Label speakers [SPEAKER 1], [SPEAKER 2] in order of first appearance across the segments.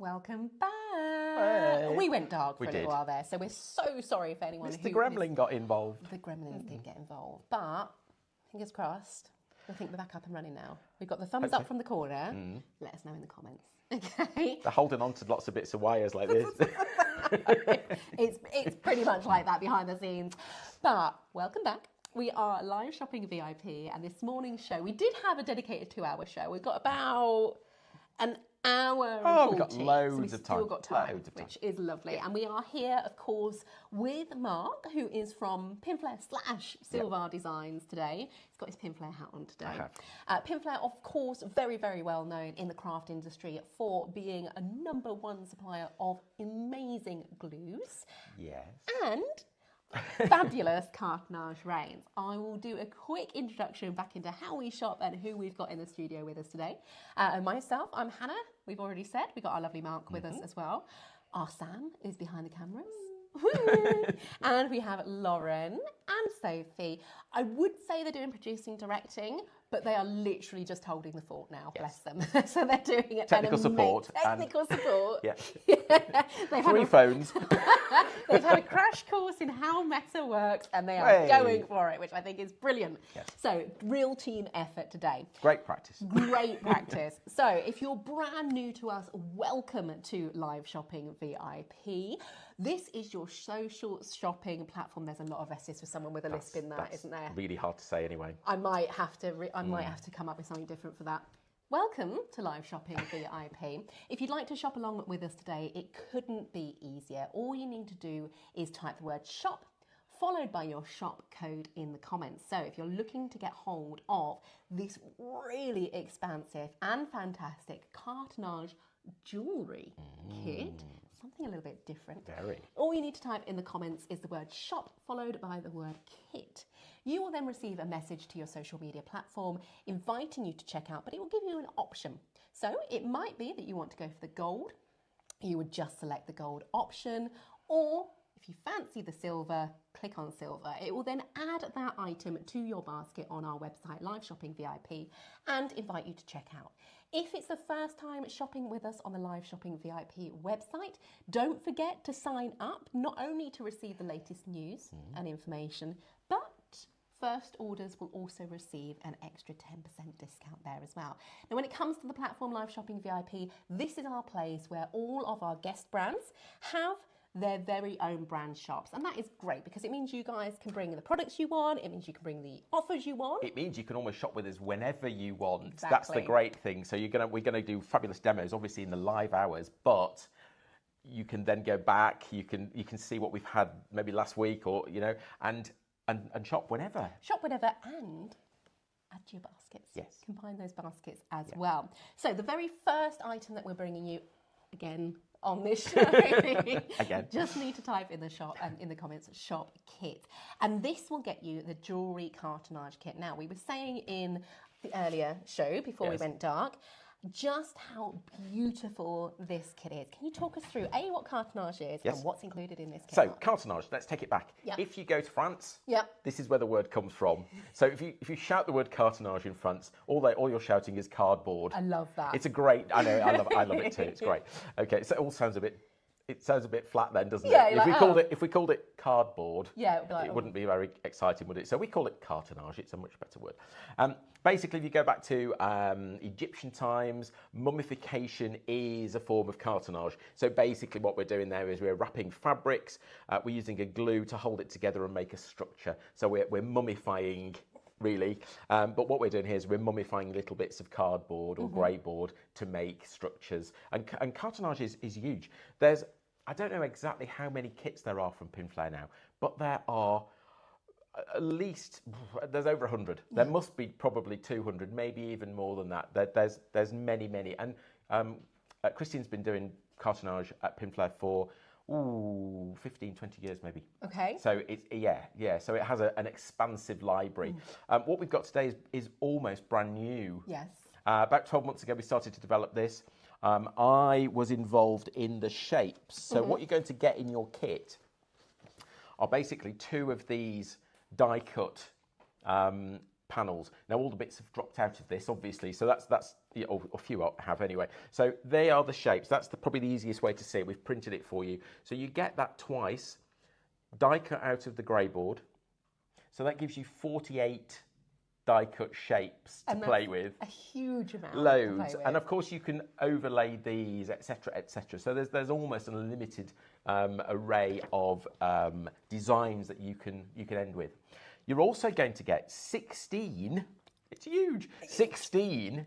[SPEAKER 1] Welcome back.
[SPEAKER 2] Hey.
[SPEAKER 1] We went dark for a little while there, so we're so sorry for anyone
[SPEAKER 2] Mr. Gremlin got involved.
[SPEAKER 1] The gremlins did get involved, but fingers crossed. I think we're back up and running now. We've got the thumbs up from the corner. Let us know in the comments. Okay.
[SPEAKER 2] They're holding on to lots of bits of wires like this.
[SPEAKER 1] It's pretty much like that behind the scenes. But welcome back. We are Live Shopping VIP, and this morning's show, we did have a dedicated 2-hour show. We've got about an hour and 40.
[SPEAKER 2] We've got loads of time.
[SPEAKER 1] Still got time, which is lovely. And we are here, of course, with Mark, who is from Pinflair / Silvar Designs today. He's got his Pinflair hat on today. Pinflair, of course, very, very well known in the craft industry for being a #1 supplier of amazing glues. Yes. And fabulous cartonnage range. I will do a quick introduction back into how we shop and who we've got in the studio with us today. Myself, I'm Hannah. We've already said we got our lovely Mark with us as well. Our Sam is behind the cameras. And we have Lauren and Sophie. I would say they're doing producing, directing, but they are literally just holding the fort now, bless them. So they're doing it.
[SPEAKER 2] Technical support.
[SPEAKER 1] Technical support.
[SPEAKER 2] Yeah.
[SPEAKER 1] They've
[SPEAKER 2] 3 phones.
[SPEAKER 1] They've had a crash course in how Meta works, and they are going for it, which I think is brilliant. Yes. So, real team effort today.
[SPEAKER 2] Great practice.
[SPEAKER 1] Great practice. So, if you're brand new to us, welcome to Live Shopping VIP. This is your social shopping platform. There's a lot of S's for someone with a lisp in that, isn't there?
[SPEAKER 2] Really hard to say anyway.
[SPEAKER 1] I might have to come up with something different for that. Welcome to Live Shopping VIP. If you'd like to shop along with us today, it couldn't be easier. All you need to do is type the word shop, followed by your shop code in the comments. So if you're looking to get hold of this really expansive and fantastic cartonnage jewellery kit, something a little bit different.
[SPEAKER 2] Very.
[SPEAKER 1] All you need to type in the comments is the word shop followed by the word kit. You will then receive a message to your social media platform inviting you to check out, but it will give you an option. So it might be that you want to go for the gold. You would just select the gold option, or if you fancy the silver, click on silver. It will then add that item to your basket on our website, Live Shopping VIP, and invite you to check out. If it's the first time shopping with us on the Live Shopping VIP website, don't forget to sign up, not only to receive the latest news and information, but first orders will also receive an extra 10% discount there as well. Now, when it comes to the platform Live Shopping VIP, this is our place where all of our guest brands have their very own brand shops, and that is great because it means you guys can bring the products you want, it means you can bring the offers you want.
[SPEAKER 2] It means you can almost shop with us whenever you want.
[SPEAKER 1] Exactly.
[SPEAKER 2] That's the great thing. So we're gonna do fabulous demos, obviously in the live hours, but you can then go back. You can see what we've had maybe last week, or and shop whenever.
[SPEAKER 1] Shop whenever and add to your baskets.
[SPEAKER 2] Yes.
[SPEAKER 1] Combine those baskets as well. So the very first item that we're bringing you again on this show.
[SPEAKER 2] Again.
[SPEAKER 1] Just need to type in the shop and in the comments shop kit. And this will get you the jewellery cartonnage kit. Now, we were saying in the earlier show before we went dark, just how beautiful this kit is. Can you talk us through what cartonnage is and what's included in this kit?
[SPEAKER 2] So cartonnage, let's take it back. If you go to France, this is where the word comes from. So if you shout the word cartonnage in France, all you're shouting is cardboard.
[SPEAKER 1] I love that.
[SPEAKER 2] It's a great. I know. I love it too. It's great. Okay, so it all sounds a bit. It sounds a bit flat then, doesn't it? If we called it cardboard, it wouldn't be very exciting, would it? So we call it cartonnage. It's a much better word. Basically, if you go back to Egyptian times, mummification is a form of cartonnage. So basically what we're doing there is we're wrapping fabrics, we're using a glue to hold it together and make a structure. So we're mummifying, really. But what we're doing here is we're mummifying little bits of cardboard or grey board to make structures. And cartonnage is huge. I don't know exactly how many kits there are from Pinflair now, but there are at least, there's over 100. There must be probably 200, maybe even more than that. There's many. And Christian's been doing cartonnage at Pinflair for 15, 20 years maybe.
[SPEAKER 1] Okay.
[SPEAKER 2] So so it has an expansive library. What we've got today is almost brand new.
[SPEAKER 1] Yes.
[SPEAKER 2] About 12 months ago we started to develop this. I was involved in the shapes. So what you're going to get in your kit are basically 2 of these die cut panels. Now all the bits have dropped out of this, obviously, so that's Yeah, or a few have anyway. So they are the shapes. That's probably the easiest way to see it. We've printed it for you. So you get that twice, die cut out of the grey board. So that gives you 48 die cut shapes to play with.
[SPEAKER 1] A huge amount.
[SPEAKER 2] Loads. And of course you can overlay these, etc., etc. So there's almost an unlimited array of designs that you can end with. You're also going to get 16, it's huge, 16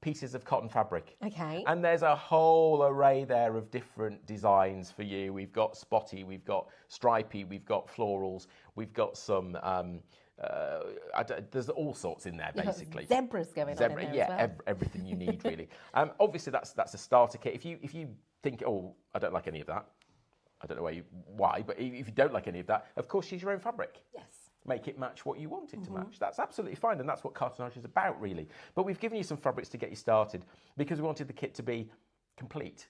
[SPEAKER 2] pieces of cotton fabric.
[SPEAKER 1] Okay.
[SPEAKER 2] And there's a whole array there of different designs for you. We've got spotty, we've got stripy, we've got florals, we've got some, there's all sorts in there basically.
[SPEAKER 1] Zebras going on in there as well.
[SPEAKER 2] Everything you need really. Obviously that's a starter kit. If you think, oh, I don't like any of that, I don't know why, but if you don't like any of that, of course use your own fabric.
[SPEAKER 1] Yes.
[SPEAKER 2] Make it match what you want it to match. That's absolutely fine, and that's what cartonnage is about, really. But we've given you some fabrics to get you started because we wanted the kit to be complete.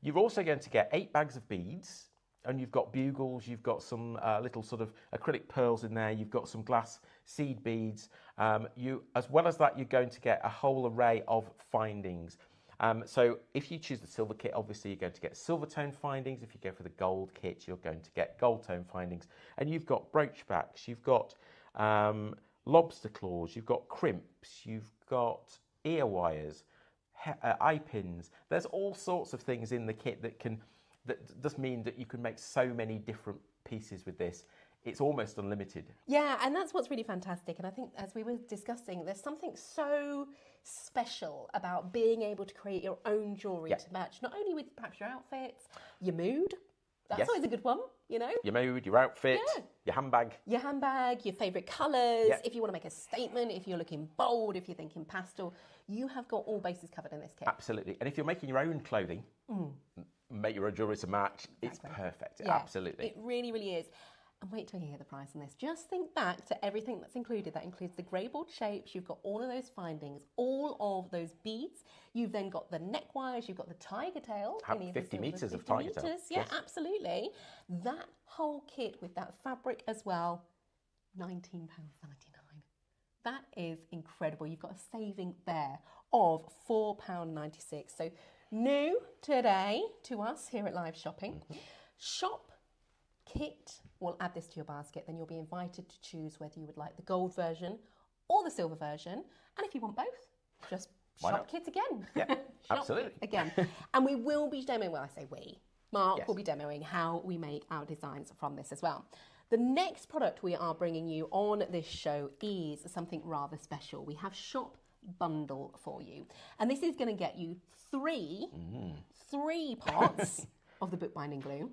[SPEAKER 2] You're also going to get 8 bags of beads, and you've got bugles, you've got some little sort of acrylic pearls in there, you've got some glass seed beads. As well as that, you're going to get a whole array of findings. So if you choose the silver kit, obviously you're going to get silver tone findings. If you go for the gold kit, you're going to get gold tone findings. And you've got brooch backs, you've got lobster claws, you've got crimps, you've got ear wires, eye pins. There's all sorts of things in the kit that does mean that you can make so many different pieces with this. It's almost unlimited.
[SPEAKER 1] Yeah, and that's what's really fantastic. And I think as we were discussing, there's something so special about being able to create your own jewellery to match, not only with perhaps your outfits, your mood. That's always a good one, you know.
[SPEAKER 2] Your mood, your outfit, your handbag.
[SPEAKER 1] Your handbag, your favourite colours. If you want to make a statement, if you're looking bold, if you're thinking pastel, you have got all bases covered in this kit.
[SPEAKER 2] Absolutely. And if you're making your own clothing, make your own jewellery to match, it's perfect. Yeah, absolutely.
[SPEAKER 1] It really, really is. And wait till you hear the price on this. Just think back to everything that's included. That includes the grey board shapes. You've got all of those findings, all of those beads. You've then got the neck wires. You've got the tiger tail.
[SPEAKER 2] Have 50 metres of tiger tail.
[SPEAKER 1] Yeah, yes. Absolutely. That whole kit with that fabric as well, £19.99. That is incredible. You've got a saving there of £4.96. So new today to us here at Live Shopping. Shop kit. We'll add this to your basket, then you'll be invited to choose whether you would like the gold version or the silver version. And if you want both, just shop kit again.
[SPEAKER 2] Yeah, absolutely.
[SPEAKER 1] Again. And we will be demoing, well, I say we, Mark will be demoing how we make our designs from this as well. The next product we are bringing you on this show is something rather special. We have Shop Bundle for you. And this is going to get you three pots of the bookbinding glue,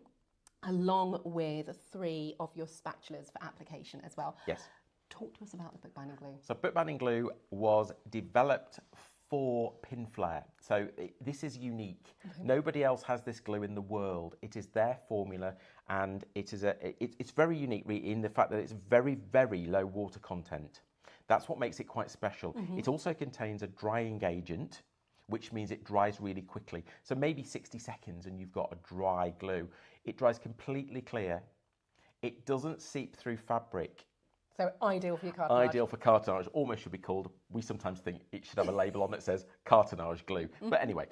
[SPEAKER 1] along with 3 of your spatulas for application as well.
[SPEAKER 2] Yes.
[SPEAKER 1] Talk to us about the bookbinding glue.
[SPEAKER 2] So bookbinding glue was developed for Pinflair. So this is unique. Nobody else has this glue in the world. It is their formula, and it's very unique in the fact that it's very, very low water content. That's what makes it quite special. It also contains a drying agent, which means it dries really quickly. So maybe 60 seconds and you've got a dry glue. It dries completely clear. It doesn't seep through fabric.
[SPEAKER 1] So ideal for your cartonnage.
[SPEAKER 2] Ideal for cartonnage. Almost should be called, we sometimes think it should have a label on that says cartonnage glue. But anyway,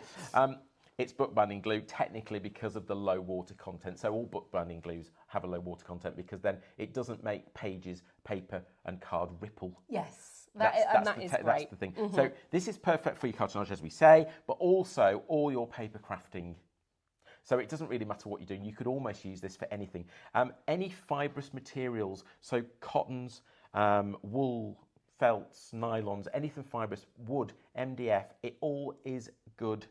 [SPEAKER 2] it's bookbinding glue technically because of the low water content. So all bookbinding glues have a low water content because then it doesn't make pages, paper and card ripple.
[SPEAKER 1] Yes. That is great.
[SPEAKER 2] That's the thing. So this is perfect for your cartonnage, as we say, but also all your paper crafting. So it doesn't really matter what you're doing. You could almost use this for anything. Any fibrous materials, so cottons, wool, felts, nylons, anything fibrous, wood, MDF, it all is good.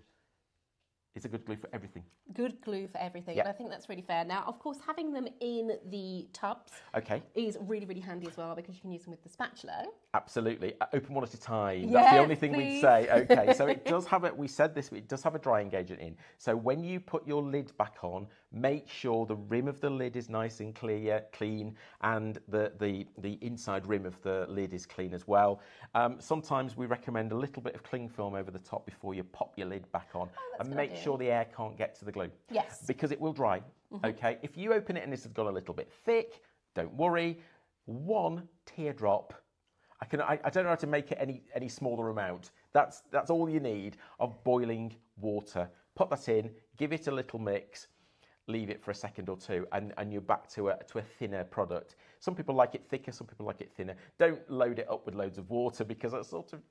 [SPEAKER 2] It's a good glue for everything.
[SPEAKER 1] Good glue for everything. Yep. And I think that's really fair. Now, of course, having them in the tubs is really, really handy as well because you can use them with the spatula. Absolutely.
[SPEAKER 2] Open one at a time. That's the only thing we'd say. Okay, so it does have we said this, it does have a drying agent in. So when you put your lid back on, make sure the rim of the lid is nice and clean, and the inside rim of the lid is clean as well. Sometimes we recommend a little bit of cling film over the top before you pop your lid back on, and make sure the air can't get to the glue.
[SPEAKER 1] Yes.
[SPEAKER 2] Because it will dry. Okay. If you open it and this has got a little bit thick, don't worry. 1 teardrop. I don't know how to make it any smaller amount. That's all you need of boiling water. Put that in, give it a little mix, leave it for a second or two, and you're back to a thinner product. Some people like it thicker, some people like it thinner. Don't load it up with loads of water because that sort of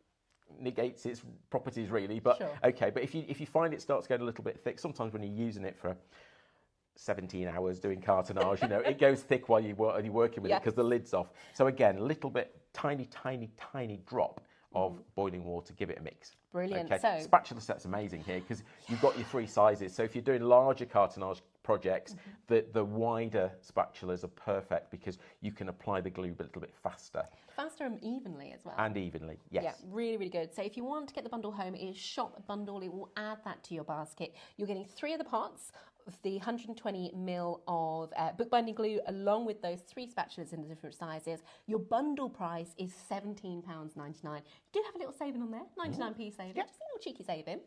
[SPEAKER 2] negates its properties really. But sure. Okay, but if you find it starts getting a little bit thick, sometimes when you're using it for 17 hours doing cartonnage, it goes thick while you're working with it because the lid's off. So again, a little bit, tiny drop of boiling water, give it a mix.
[SPEAKER 1] Brilliant.
[SPEAKER 2] Okay.
[SPEAKER 1] So
[SPEAKER 2] spatula set's amazing here because you've got your 3 sizes. So if you're doing larger cartonnage projects, the wider spatulas are perfect because you can apply the glue a little bit faster.
[SPEAKER 1] Faster and evenly as well.
[SPEAKER 2] And evenly, yes.
[SPEAKER 1] Yeah, really, really good. So if you want to get the bundle home, it is Shop Bundle. It will add that to your basket. You're getting 3 of the pots, the 120ml of bookbinding glue, along with those 3 spatulas in the different sizes. Your bundle price is £17.99. You do have a little saving on there, 99p saving, just a little cheeky saving.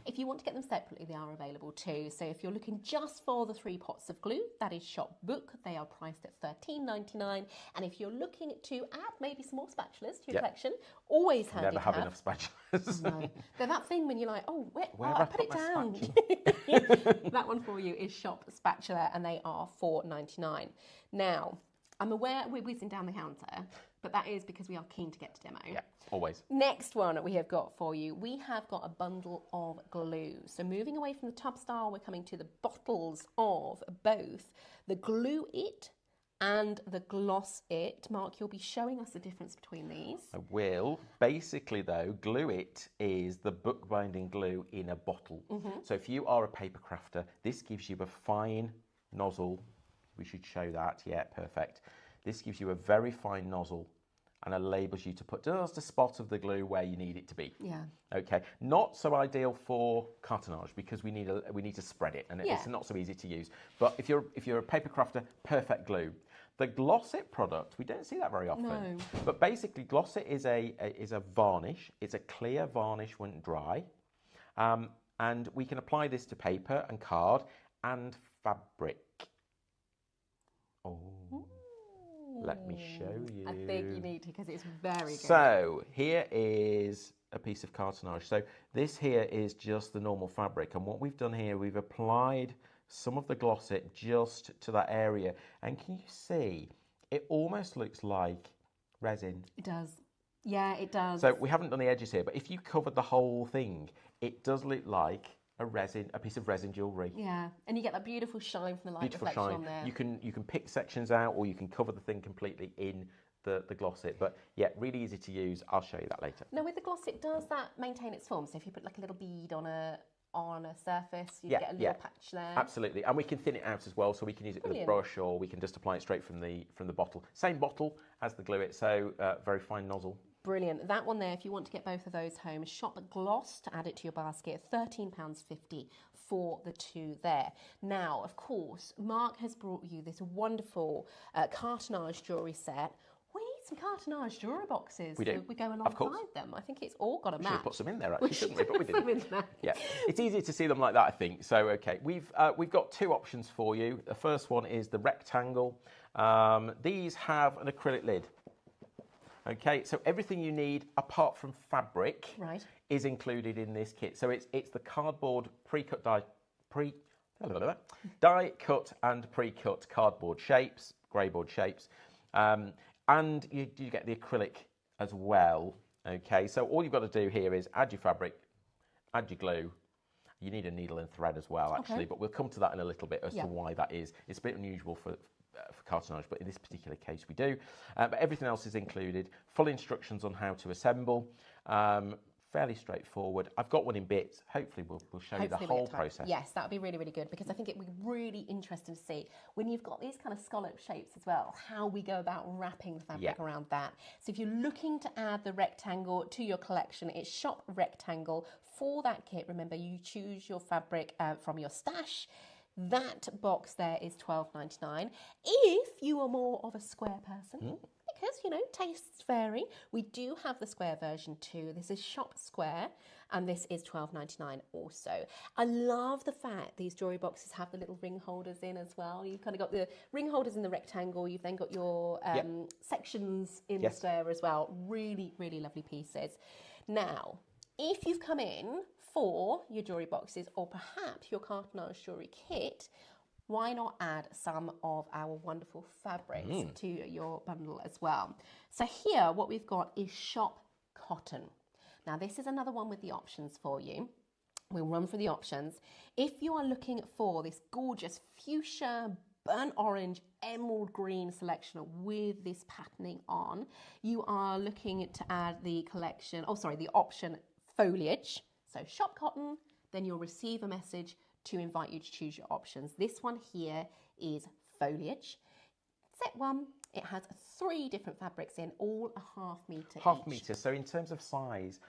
[SPEAKER 1] If you want to get them separately, they are available too. So if you're looking just for the 3 pots of glue, that is Shop Book. They are priced at £13.99. And if you're looking to add maybe some more spatulas to your collection, always handy to have.
[SPEAKER 2] Never have enough spatulas.
[SPEAKER 1] No. They're that thing when you're like, where I put it down. That one for you is Shop Spatula, and they are £4.99. Now, I'm aware we're whizzing down the counter, but that is because we are keen to get to demo.
[SPEAKER 2] Yeah, always.
[SPEAKER 1] Next one we have got for you, we have got a bundle of glue. So moving away from the tub style, we're coming to the bottles of both the Glue It and the Gloss It. Mark, you'll be showing us the difference between these.
[SPEAKER 2] I will. Basically though, Glue It is the bookbinding glue in a bottle. So if you are a paper crafter, this gives you a fine nozzle. We should show that. Yeah, perfect. This gives you a very fine nozzle and enables you to put just a spot of the glue where you need it to be.
[SPEAKER 1] Yeah.
[SPEAKER 2] Okay. Not so ideal for cartonnage because we need to spread it, and it's not so easy to use. But if you're a paper crafter, perfect glue. The Gloss It product, we don't see that very often.
[SPEAKER 1] No.
[SPEAKER 2] But basically, Gloss It is a varnish. It's a clear varnish when dry, and we can apply this to paper and card and fabric. Oh. Let me show you.
[SPEAKER 1] I think you need to because it's very good.
[SPEAKER 2] So here is a piece of cartonnage. So this here is just the normal fabric, and what we've done here, we've applied some of the Gloss It just to that area, and can you see it almost looks like resin?
[SPEAKER 1] It does. Yeah, it does.
[SPEAKER 2] So we haven't done the edges here, but if you covered the whole thing, it does look like a piece of resin jewellery.
[SPEAKER 1] Yeah, and you get that beautiful shine from the light reflection on there.
[SPEAKER 2] You can pick sections out, or you can cover the thing completely in the Gloss It. But yeah, really easy to use. I'll show you that later.
[SPEAKER 1] Now with the Gloss It, does that maintain its form? So if you put like a little bead on a surface, you get a little patch there.
[SPEAKER 2] Absolutely, and we can thin it out as well, so we can use it with a brush, or we can just apply it straight from the bottle. Same bottle as the Glue It, so very fine nozzle.
[SPEAKER 1] Brilliant. That one there, if you want to get both of those home, shop Gloss to add it to your basket, £13.50 for the 2 there. Now, of course, Mark has brought you this wonderful cartonnage jewellery set. We need some cartonnage jewellery boxes.
[SPEAKER 2] We do.
[SPEAKER 1] So we go alongside them. I think it's all got a match.
[SPEAKER 2] We should have put some in there, actually, shouldn't we? But we didn't.
[SPEAKER 1] Some in there.
[SPEAKER 2] Yeah, it's easy to see them like that, I think. So, okay, we've got 2 options for you. The first one is the rectangle. These have an acrylic lid. Okay, so everything you need apart from fabric is included in this kit. So it's the cardboard pre-cut die cut and pre-cut cardboard shapes, grey board shapes, and you get the acrylic as well. Okay, so all you've got to do here is add your fabric, add your glue. You need a needle and thread as well, actually, but we'll come to that in a little bit as to why that is. It's a bit unusual for cartonnage, but in this particular case we do. But everything else is included. Full instructions on how to assemble. Fairly straightforward. I've got one in bits. Hopefully we'll show you the whole process.
[SPEAKER 1] Yes, that would be really, really good, because I think it would be really interesting to see when you've got these kind of scallop shapes as well, how we go about wrapping the fabric around that. So if you're looking to add the rectangle to your collection, it's Shop Rectangle. For that kit, remember, you choose your fabric from your stash. That box there is £12.99. If you are more of a square person, because, you know, tastes vary, we do have the square version too. This is Shop Square, and this is £12.99 also. I love the fact these jewellery boxes have the little ring holders in as well. You've kind of got the ring holders in the rectangle. You've then got your sections in the square as well. Really, really lovely pieces. Now, if you've come in for your jewellery boxes or perhaps your cartonnage jewellery kit, why not add some of our wonderful fabrics to your bundle as well? So here, what we've got is shop cotton. Now, this is another one with the options for you. We'll run through the options. If you are looking for this gorgeous fuchsia, burnt orange, emerald green selection with this patterning on, you are looking to add the option foliage. So shop cotton, then you'll receive a message to invite you to choose your options. This one here is foliage. Set 1, it has 3 different fabrics in, all a ½ metre
[SPEAKER 2] Half
[SPEAKER 1] each.
[SPEAKER 2] metre. So in terms of size,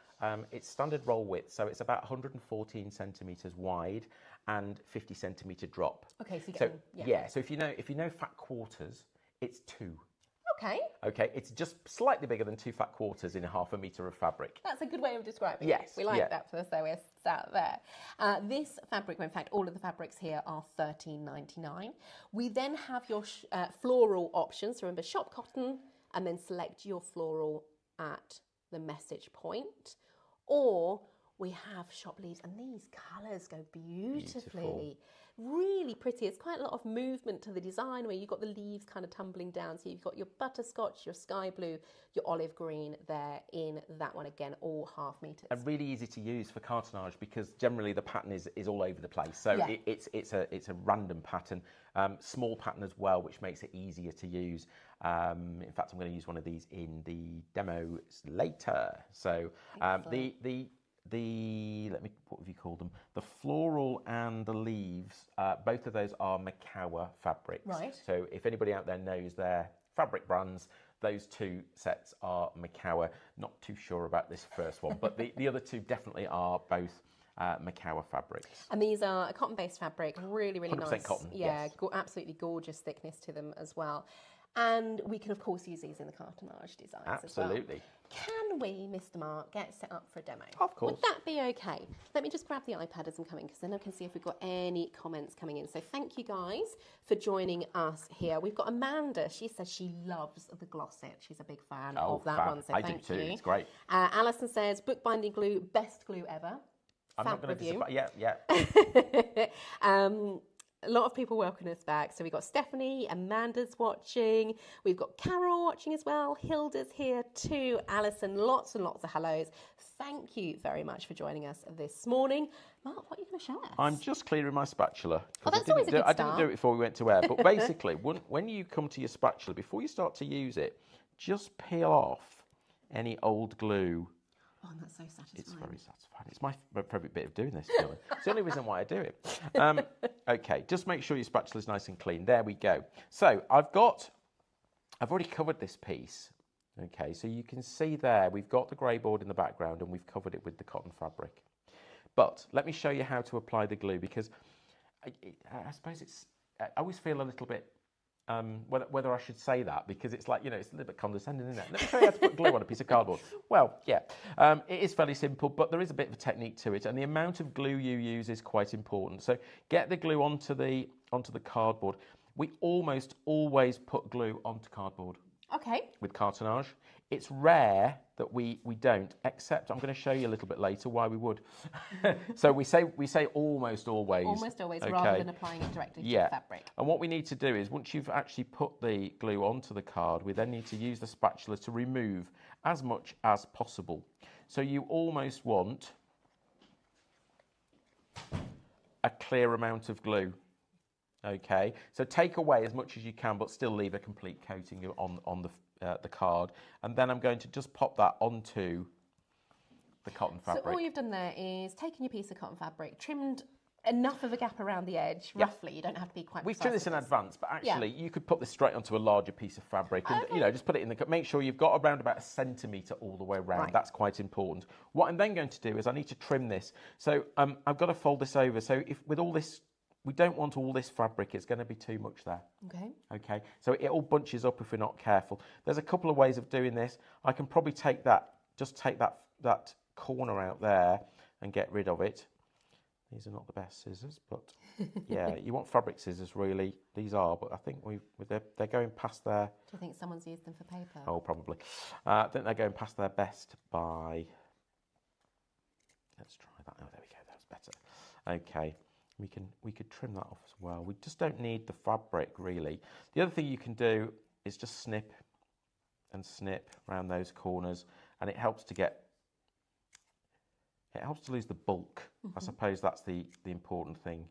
[SPEAKER 2] it's standard roll width, so it's about 114 centimetres wide and 50 centimetre drop.
[SPEAKER 1] Okay, so
[SPEAKER 2] so if you know fat quarters, it's 2.
[SPEAKER 1] Okay,
[SPEAKER 2] it's just slightly bigger than 2 fat quarters in ½ metre of fabric.
[SPEAKER 1] That's a good way of describing
[SPEAKER 2] it.
[SPEAKER 1] We like that for the sewers out there. This fabric, in fact, all of the fabrics here are $13.99. We then have your floral options. So remember, shop cotton and then select your floral at the message point. Or we have shop leaves, and these colours go beautifully. Really pretty. It's quite a lot of movement to the design where you've got the leaves kind of tumbling down. So you've got your butterscotch, your sky blue, your olive green there in that one. Again, all ½ metres.
[SPEAKER 2] And really easy to use for cartonnage because generally the pattern is all over the place. So it's a random pattern, small pattern as well, which makes it easier to use. In fact, I'm going to use one of these in the demo later. So what have you called them? The floral and the leaves, both of those are Makawa fabrics.
[SPEAKER 1] Right.
[SPEAKER 2] So if anybody out there knows their fabric brands, those 2 sets are Makawa. Not too sure about this first one, but the other 2 definitely are both Makawa fabrics.
[SPEAKER 1] And these are a cotton-based fabric, really, really
[SPEAKER 2] 100%
[SPEAKER 1] nice.
[SPEAKER 2] cotton,
[SPEAKER 1] yeah,
[SPEAKER 2] yes.
[SPEAKER 1] Absolutely gorgeous thickness to them as well. And we can, of course, use these in the cartonnage designs
[SPEAKER 2] Absolutely.
[SPEAKER 1] as well. Can we, Mr. Mark, get set up for a demo?
[SPEAKER 2] Of course.
[SPEAKER 1] Would that be okay? Let me just grab the iPad as I'm coming, because then I can see if we've got any comments coming in. So thank you, guys, for joining us here. We've got Amanda. She says she loves the Glossit. She's a big fan of that one, so
[SPEAKER 2] I
[SPEAKER 1] thank
[SPEAKER 2] do too.
[SPEAKER 1] you.
[SPEAKER 2] It's great.
[SPEAKER 1] Alison says, bookbinding glue, best glue ever.
[SPEAKER 2] I'm not going to disappoint. Yeah.
[SPEAKER 1] A lot of people welcoming us back. So we've got Stephanie, Amanda's watching. We've got Carol watching as well. Hilda's here too. Alison, lots and lots of hellos. Thank you very much for joining us this morning. Mark, what are you going to show us?
[SPEAKER 2] I'm just clearing my spatula.
[SPEAKER 1] Oh, that's always a good start.
[SPEAKER 2] I didn't do it before we went to air. But basically, when you come to your spatula, before you start to use it, just peel off any old glue.
[SPEAKER 1] Oh, that's so satisfying.
[SPEAKER 2] It's very satisfying. It's my favourite bit of doing this. It's the only reason why I do it. Okay, just make sure your spatula is nice and clean. There we go. So I've already covered this piece. Okay, so you can see there we've got the grey board in the background and we've covered it with the cotton fabric. But let me show you how to apply the glue because I suppose I always feel a little bit. Whether I should say that because it's like, it's a little bit condescending, isn't it? Let me show you how to put glue on a piece of cardboard. Well, yeah, it is fairly simple, but there is a bit of a technique to it, and the amount of glue you use is quite important. So get the glue onto the cardboard. We almost always put glue onto cardboard.
[SPEAKER 1] Okay.
[SPEAKER 2] With cartonnage. It's rare that we don't, except I'm going to show you a little bit later why we would. So we say almost always.
[SPEAKER 1] Almost always,
[SPEAKER 2] okay,
[SPEAKER 1] rather than applying it directly to the fabric.
[SPEAKER 2] And what we need to do is once you've actually put the glue onto the card, we then need to use the spatula to remove as much as possible. So you almost want a clear amount of glue. Okay, so take away as much as you can, but still leave a complete coating on the card. And then I'm going to just pop that onto the cotton fabric.
[SPEAKER 1] So all you've done there is taken your piece of cotton fabric, trimmed enough of a gap around the edge, roughly. You don't have to be quite.
[SPEAKER 2] We've done this in advance, but actually you could put this straight onto a larger piece of fabric and just put it in the. Make sure you've got around about 1 centimetre all the way around. Right. That's quite important. What I'm then going to do is I need to trim this. So I've got to fold this over. So if with all this. We don't want all this fabric, it's going to be too much there. Okay, so it all bunches up if we're not careful. There's a couple of ways of doing this. I can probably take that corner out there and get rid of it. These are not the best scissors, but yeah, you want fabric scissors really. These are, but I think they're going past their...
[SPEAKER 1] Do you think someone's used them for paper?
[SPEAKER 2] Oh, probably. I think they're going past their best by... Let's try that. Oh, there we go. That's better. Okay, we could trim that off as well. We just don't need the fabric really. The other thing you can do is just snip and snip around those corners, and it helps to lose the bulk. I suppose that's the important thing.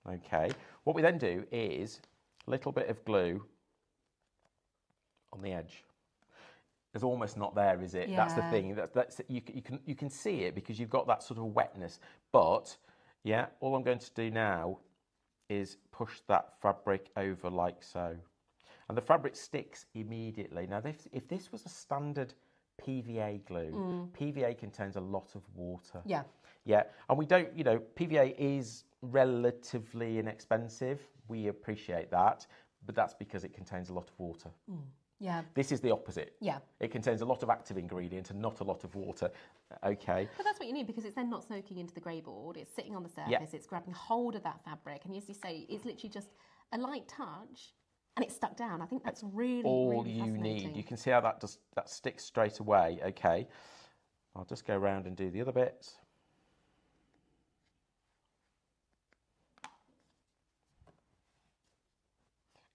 [SPEAKER 2] Okay, what we then do is a little bit of glue on the edge. It's almost not there, is it? Yeah. That's the thing. That's you can see it because you've got that sort of wetness. But yeah, all I'm going to do now is push that fabric over like so, and the fabric sticks immediately. Now, if this was a standard PVA glue, PVA contains a lot of water. Yeah. Yeah, and we don't. PVA is relatively inexpensive. We appreciate that, but that's because it contains a lot of water. Yeah. This is the opposite. Yeah. It contains a lot of active ingredient and not a lot of water. Okay.
[SPEAKER 1] But that's what you need, because it's then not soaking into the grey board. It's sitting on the surface. It's grabbing hold of that fabric. And as you say, it's literally just a light touch and it's stuck down. I think that's really,
[SPEAKER 2] all
[SPEAKER 1] really
[SPEAKER 2] you
[SPEAKER 1] fascinating.
[SPEAKER 2] need. You can see how that sticks straight away. Okay. I'll just go around and do the other bits.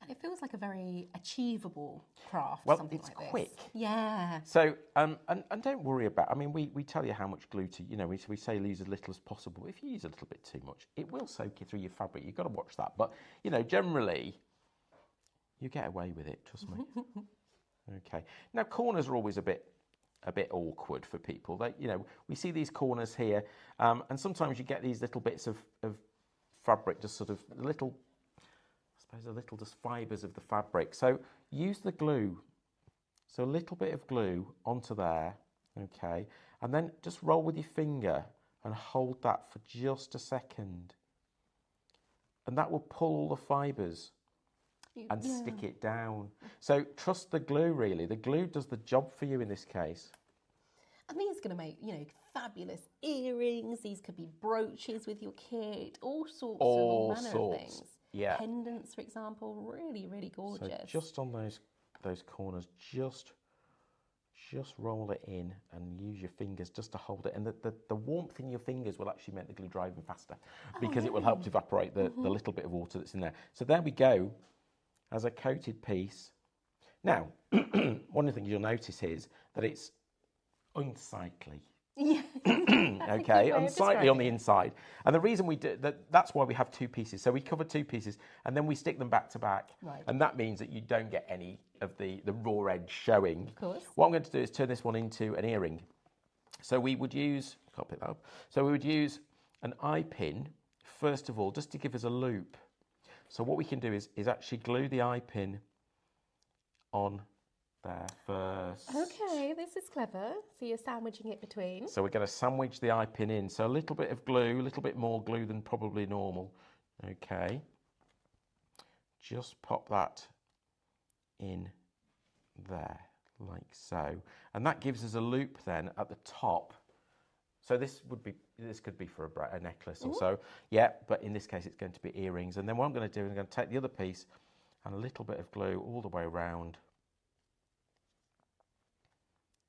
[SPEAKER 1] It feels like a very achievable craft, something like this.
[SPEAKER 2] Well, it's quick.
[SPEAKER 1] Yeah.
[SPEAKER 2] So, and don't worry about, I mean, we tell you how much glue to, we say use as little as possible. If you use a little bit too much, it will soak you through your fabric. You've got to watch that. But, generally, you get away with it, trust me. Okay. Now, corners are always a bit awkward for people. We see these corners here, and sometimes you get these little bits of fabric, just sort of little just fibres of the fabric. So use the glue. So a little bit of glue onto there, okay, and then just roll with your finger and hold that for just a second, and that will pull all the fibres and stick it down. So trust the glue, really. The glue does the job for you in this case.
[SPEAKER 1] I think it's going to make, fabulous earrings. These could be brooches with your kit, all sorts of things. Yeah. Pendants, for example, really, really gorgeous.
[SPEAKER 2] So just on those corners, just roll it in and use your fingers just to hold it. And the warmth in your fingers will actually make the glue dry even faster, because it will help to evaporate the little bit of water that's in there. So there we go, as a coated piece. Now, one of the things you'll notice is that it's unsightly. Yeah. Okay, unsightly on the inside. And the reason we do that's why we have two pieces. So we cover two pieces and then we stick them back to back. Right. And that means that you don't get any of the raw edge showing. Of course. What I'm going to do is turn this one into an earring. So we would use, can't pick that up. So we would use an eye pin, first of all, just to give us a loop. So what we can do is actually glue the eye pin on there first.
[SPEAKER 1] Okay, this is clever. So you're sandwiching it between.
[SPEAKER 2] So we're going to sandwich the eye pin in. So a little bit of glue, a little bit more glue than probably normal. Okay. Just pop that in there, like so. And that gives us a loop then at the top. So this could be for a necklace or so. Yeah, but in this case it's going to be earrings. And then what I'm going to do is I'm going to take the other piece and a little bit of glue all the way around.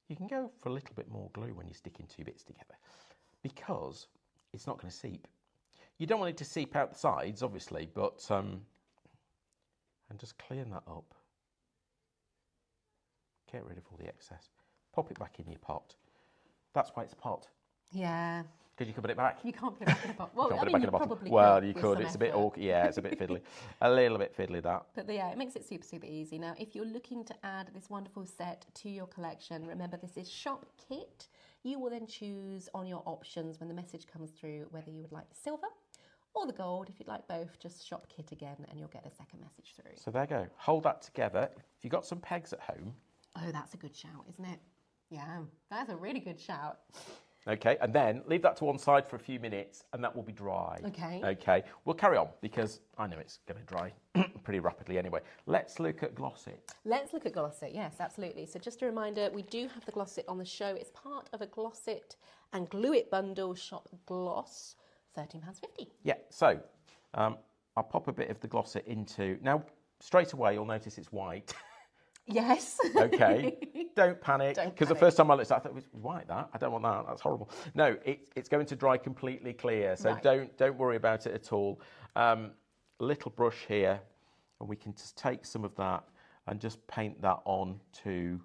[SPEAKER 2] You can go for a little bit more glue when you're sticking two bits together, because it's not going to seep. You don't want it to seep out the sides, obviously, but and just clean that up. Get rid of all the excess. Pop it back in your pot. That's why it's a pot.
[SPEAKER 1] Yeah.
[SPEAKER 2] Because you can put it back.
[SPEAKER 1] You can't put it back in a pot. Well,
[SPEAKER 2] you could. It's a bit awkward. Yeah, it's a bit fiddly. A little bit fiddly, that.
[SPEAKER 1] But yeah, it makes it super, super easy. Now, if you're looking to add this wonderful set to your collection, remember this is Shop Kit. You will then choose on your options when the message comes through whether you would like the silver or the gold. If you'd like both, just Shop Kit again and you'll get a second message through.
[SPEAKER 2] So there you go. Hold that together. If you've got some pegs at home.
[SPEAKER 1] Oh, that's a good shout, isn't it? Yeah, that's a really good shout.
[SPEAKER 2] Okay, and then leave that to one side for a few minutes and that will be dry.
[SPEAKER 1] Okay.
[SPEAKER 2] Okay, we'll carry on because I know it's going to dry pretty rapidly anyway. Let's look at Gloss It.
[SPEAKER 1] Let's look at Gloss It, yes, absolutely. So just a reminder, we do have the Gloss It on the show. It's part of a Gloss It and Glue It bundle, Shop Gloss, £13.50.
[SPEAKER 2] Yeah, so I'll pop a bit of the Gloss It into, now straight away you'll notice it's white.
[SPEAKER 1] Yes.
[SPEAKER 2] Okay. Don't panic. Because the first time I looked, I thought it was white. That I don't want that. That's horrible. No, it's going to dry completely clear. So don't worry about it at all. Little brush here, and we can just take some of that and just paint that on to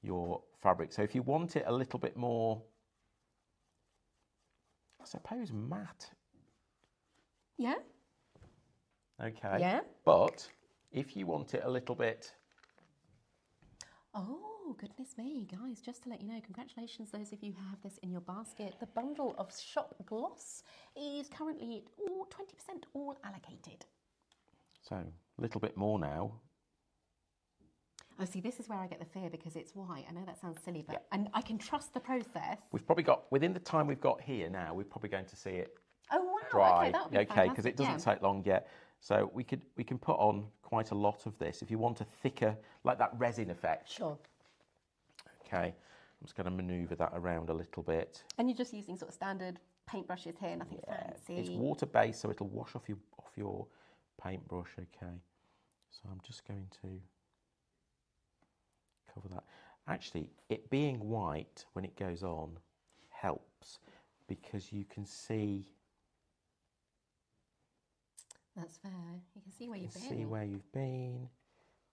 [SPEAKER 2] your fabric. So if you want it a little bit more, I suppose, matte.
[SPEAKER 1] Yeah.
[SPEAKER 2] Okay.
[SPEAKER 1] Yeah.
[SPEAKER 2] But if you want it a little bit...
[SPEAKER 1] Oh, goodness me, guys, just to let you know, congratulations those of you who have this in your basket. The bundle of Shop Gloss is currently 20% all allocated.
[SPEAKER 2] So, a little bit more now.
[SPEAKER 1] Oh, see, this is where I get the fear because it's white. I know that sounds silly, but and I can trust the process.
[SPEAKER 2] We've probably got, within the time we've got here now, we're probably going to see it
[SPEAKER 1] dry.
[SPEAKER 2] Okay,
[SPEAKER 1] that would be fantastic.
[SPEAKER 2] because it doesn't take long yet. So we can put on quite a lot of this. If you want a thicker, like that resin effect.
[SPEAKER 1] Sure.
[SPEAKER 2] Okay, I'm just going to manoeuvre that around a little bit.
[SPEAKER 1] And you're just using sort of standard paintbrushes here, nothing fancy.
[SPEAKER 2] It's water-based, so it'll wash off your paintbrush. Okay, so I'm just going to cover that. Actually, it being white when it goes on helps because you can see.
[SPEAKER 1] That's fair. You can see where you've been.
[SPEAKER 2] See where you've been.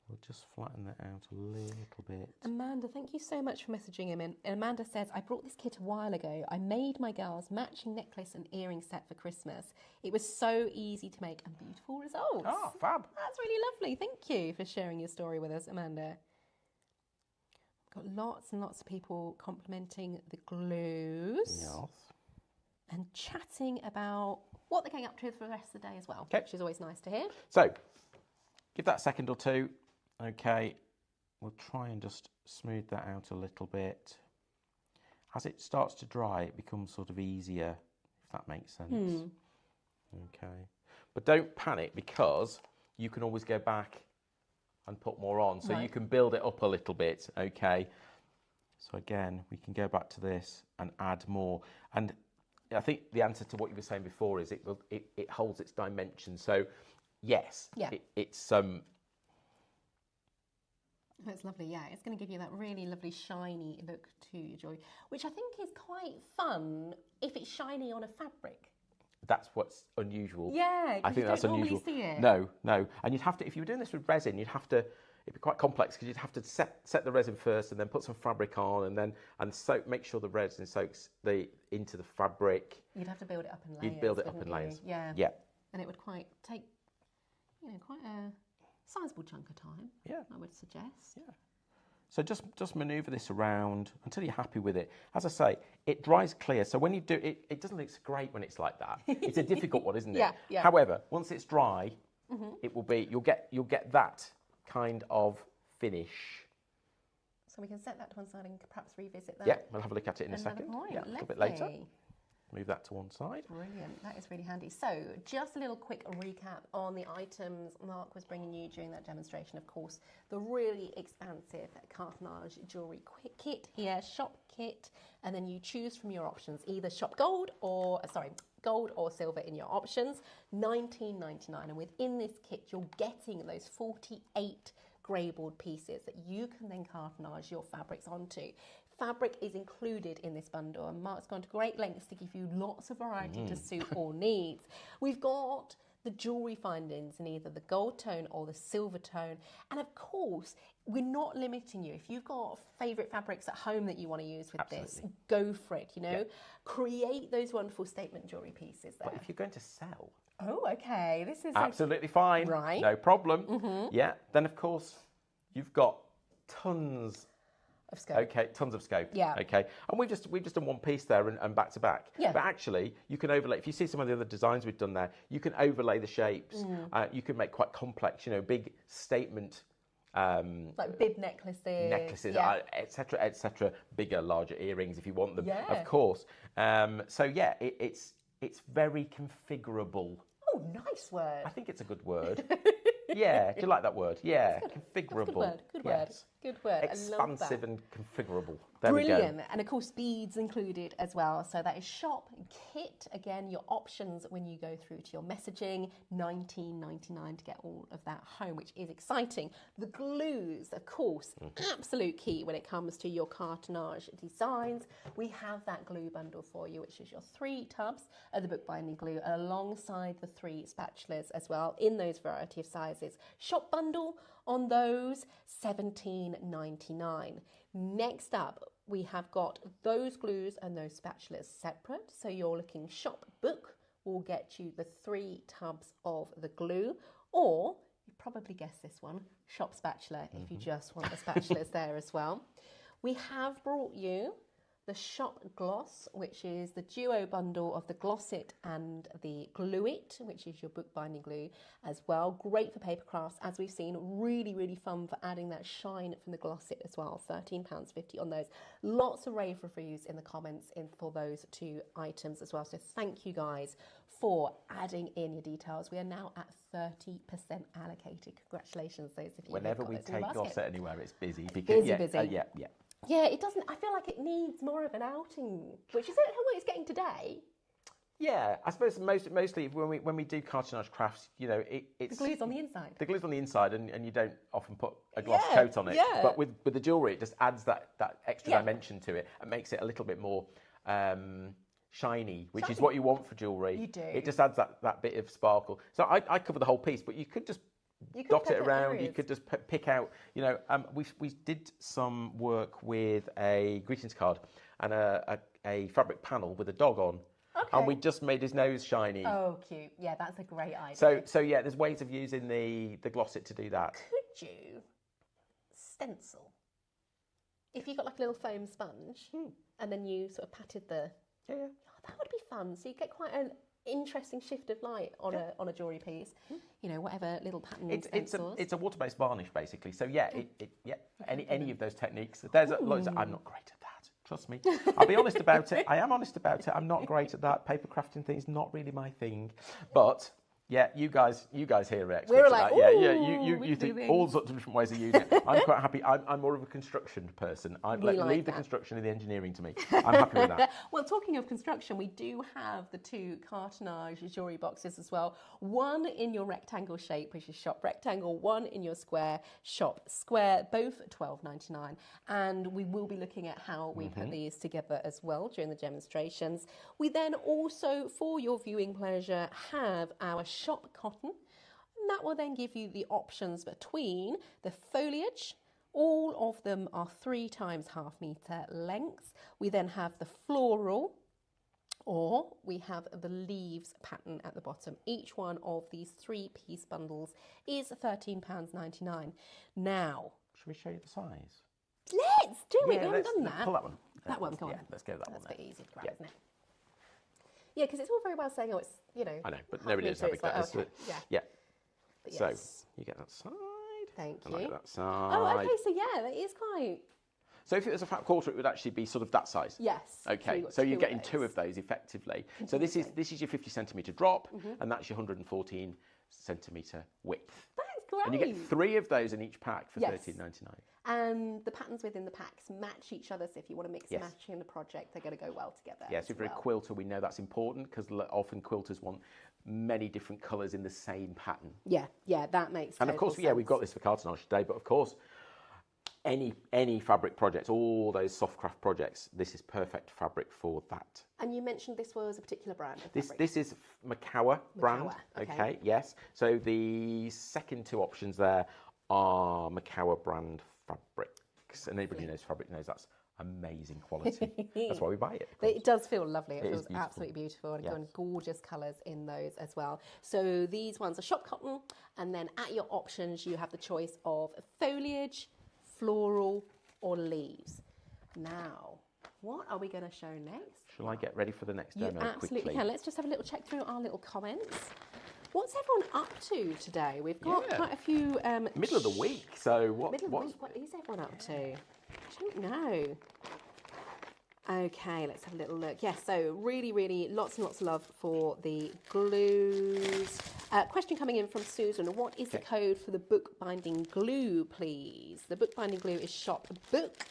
[SPEAKER 2] We'll just flatten that out a little bit.
[SPEAKER 1] Amanda, thank you so much for messaging him in. Amanda says, I brought this kit a while ago. I made my girls matching necklace and earring set for Christmas. It was so easy to make and beautiful results.
[SPEAKER 2] Oh, fab.
[SPEAKER 1] That's really lovely. Thank you for sharing your story with us, Amanda. Got lots and lots of people complimenting the glues.
[SPEAKER 2] Yes.
[SPEAKER 1] And chatting about what they're going up to for the rest of the day as well, which is always nice to hear.
[SPEAKER 2] So, give that a second or two. Okay, we'll try and just smooth that out a little bit. As it starts to dry, it becomes sort of easier, if that makes sense. Okay, but don't panic because you can always go back and put more on. So you can build it up a little bit, okay? So again, we can go back to this and add more. And I think the answer to what you were saying before is it holds its dimension. So yes, it's
[SPEAKER 1] That's lovely, yeah. It's going to give you that really lovely shiny look to your jewellery, which I think is quite fun if it's shiny on a fabric.
[SPEAKER 2] That's what's unusual.
[SPEAKER 1] Yeah,
[SPEAKER 2] I think that's unusual.
[SPEAKER 1] See it.
[SPEAKER 2] No. And you'd have to, if you were doing this with resin, it'd be quite complex because you'd have to set the resin first and then put some fabric on and soak, make sure the resin soaks into the fabric.
[SPEAKER 1] You'd have to build it up in layers.
[SPEAKER 2] You'd build it up in layers.
[SPEAKER 1] Yeah.
[SPEAKER 2] Yeah.
[SPEAKER 1] And it would take, quite a sizable chunk of time.
[SPEAKER 2] Yeah.
[SPEAKER 1] I would suggest.
[SPEAKER 2] Yeah. So just manoeuvre this around until you're happy with it. As I say, it dries clear. So when you do it, it doesn't look great when it's like that. It's a difficult one, isn't it?
[SPEAKER 1] Yeah.
[SPEAKER 2] However, once it's dry, it will be. You'll get that kind of finish.
[SPEAKER 1] So we can set that to one side and perhaps revisit that.
[SPEAKER 2] Yeah, we'll have a look at it in a second.
[SPEAKER 1] Yeah,
[SPEAKER 2] a little bit later.
[SPEAKER 1] Lovely.
[SPEAKER 2] Move that to one side.
[SPEAKER 1] Brilliant. That is really handy. So just a little quick recap on the items Mark was bringing you during that demonstration. Of course, the really expansive cartonnage jewellery kit here, shop kit, and then you choose from your options, either shop gold or silver in your options, $19.99. And within this kit, you're getting those 48 greyboard pieces that you can then cartonnage your fabrics onto. Fabric is included in this bundle, and Mark's gone to great lengths to give you lots of variety to suit all needs. We've got the jewellery findings in either the gold tone or the silver tone, and of course we're not limiting you. If you've got favourite fabrics at home that you want to use with this, go for it, create those wonderful statement jewellery pieces there.
[SPEAKER 2] But if you're going to sell,
[SPEAKER 1] okay, this is
[SPEAKER 2] absolutely fine,
[SPEAKER 1] right?
[SPEAKER 2] No problem. Yeah, then of course you've got tons
[SPEAKER 1] of scope.
[SPEAKER 2] Okay, tons of scope.
[SPEAKER 1] Yeah.
[SPEAKER 2] Okay, and we've just done one piece there and back to back.
[SPEAKER 1] Yeah.
[SPEAKER 2] But actually, you can overlay. If you see some of the other designs we've done there, you can overlay the shapes. You can make quite complex, big statement.
[SPEAKER 1] Like bib necklaces,
[SPEAKER 2] etc., etc. Bigger, larger earrings if you want them,
[SPEAKER 1] Yeah.
[SPEAKER 2] of course. So yeah, it's very configurable.
[SPEAKER 1] Oh, nice word.
[SPEAKER 2] I think it's a good word. Yeah, do you like that word? Yeah, configurable.
[SPEAKER 1] Good word.
[SPEAKER 2] Yes.
[SPEAKER 1] Good word.
[SPEAKER 2] Expansive and configurable. There
[SPEAKER 1] Brilliant.
[SPEAKER 2] we go.
[SPEAKER 1] And of course, beads included as well. So that is shop kit. Again, your options when you go through to your messaging, $19.99 to get all of that home, which is exciting. The glues, of course, absolute key when it comes to your cartonnage designs. We have that glue bundle for you, which is your 3 tubs of the bookbinding glue alongside the 3 spatulas as well in those variety of sizes. Shop bundle on those, $17.99. Next up, we have got those glues and those spatulas separate. So you're looking shop book will get you the 3 tubs of the glue, or you probably guessed this one, shop spatula, if you just want the spatulas there as well. We have brought you the shop gloss, which is the duo bundle of the Gloss It and the Glue It, which is your bookbinding glue as well. Great for paper crafts, as we've seen. Really, really fun for adding that shine from the Gloss It as well. £13.50 on those. Lots of rave reviews in the comments for those 2 items as well. So thank you guys for adding in your details. We are now at 30% allocated. Congratulations, those of you.
[SPEAKER 2] Whenever we take Gloss It anywhere, it's busy. Because,
[SPEAKER 1] busy. Yeah, it doesn't. I feel like it needs more of an outing, which is what it's getting today.
[SPEAKER 2] Yeah, I suppose mostly when we do cartonnage crafts, you know, it's
[SPEAKER 1] the glue's on the inside.
[SPEAKER 2] The glue's on the inside, and you don't often put a gloss coat on it. Yeah. But with the jewellery, it just adds that extra dimension to it and makes it a little bit more shiny, which is what you want for jewellery.
[SPEAKER 1] You do.
[SPEAKER 2] It just adds that bit of sparkle. So I cover the whole piece, but you could just dot it around. You could just pick out, you know, we did some work with a greetings card and a fabric panel with a dog on. Okay. And we just made his nose shiny.
[SPEAKER 1] Oh, cute. Yeah, that's a great idea.
[SPEAKER 2] So yeah, there's ways of using the Gloss It to do that.
[SPEAKER 1] Could you stencil? If you got like a little foam sponge and then you sort of patted the...
[SPEAKER 2] Yeah.
[SPEAKER 1] Oh, that would be fun. So you get quite an interesting shift of light on a jewellery piece. You know, whatever little pattern stencils.
[SPEAKER 2] It's a water-based varnish basically. So yeah, any of those techniques. There's loads. I'm not great at that. Trust me. I'll be honest about it. I am honest about it. I'm not great at that. Paper crafting thing is not really my thing. But yeah, you guys here are experts.
[SPEAKER 1] We're like,
[SPEAKER 2] that. You think all sorts of different ways of using it. I'm quite happy. I'm more of a construction person. Leave the construction and the engineering to me. I'm happy with that.
[SPEAKER 1] Well, talking of construction, we do have the 2 cartonnage jewellery boxes as well. One in your rectangle shape, which is shop rectangle. One in your square, shop square. Both $12.99. And we will be looking at how we put these together as well during the demonstrations. We then also, for your viewing pleasure, have our shop cotton, and that will then give you the options between the foliage. All of them are 3 times ½ metre lengths. We then have the floral, or we have the leaves pattern at the bottom. Each one of these 3-piece bundles is £13.99. Now,
[SPEAKER 2] should we show you the size?
[SPEAKER 1] Let's do it. We haven't done that.
[SPEAKER 2] Pull that one.
[SPEAKER 1] That one, go on.
[SPEAKER 2] Yeah, let's go that one.
[SPEAKER 1] That's a bit easy to grab, isn't it? Yeah, because it's all very well saying, it's, you know.
[SPEAKER 2] I know, but nobody knows how big that is. Yeah.
[SPEAKER 1] But
[SPEAKER 2] so, you get that side.
[SPEAKER 1] Thank you.
[SPEAKER 2] I like that side.
[SPEAKER 1] Oh, okay, so yeah, that is quite...
[SPEAKER 2] So if it was a flat quarter, it would actually be sort of that size?
[SPEAKER 1] Yes.
[SPEAKER 2] Okay, so you're getting 2 of those effectively. So this is your 50 centimetre drop, and that's your 114 centimetre width.
[SPEAKER 1] That's great.
[SPEAKER 2] And you get 3 of those in each pack for $13.99.
[SPEAKER 1] And the patterns within the packs match each other, so if you want to mix and match in the project, they're going to go well together.
[SPEAKER 2] Yes, if you're a quilter, we know that's important because often quilters want many different colours in the same pattern.
[SPEAKER 1] Yeah, that makes sense.
[SPEAKER 2] And of course, we've got this for cartonnage today, but of course, any fabric projects, all those soft craft projects, this is perfect fabric for that. And you mentioned this was a particular brand of fabric. This is Makawa brand. Okay, yes. So the second 2 options there are Makawa brand fabrics. And anybody who knows fabric knows that's amazing quality. That's why we buy it. It does feel lovely. It feels absolutely beautiful. And again, gorgeous colours in those as well. So these ones are shop cotton. And then at your options, you have the choice of foliage, floral, or leaves. Now, what are we going to show next? Shall I get ready for the next demo quickly? You absolutely can. Let's just have a little check through our little comments. What's everyone up to today? We've got quite a few... middle of the week, so what is everyone up to? I don't know. Okay, let's have a little look. Yes, so really lots and lots of love for the glues. Question coming in from Susan. What is the code for the bookbinding glue, please? The bookbinding glue is shop book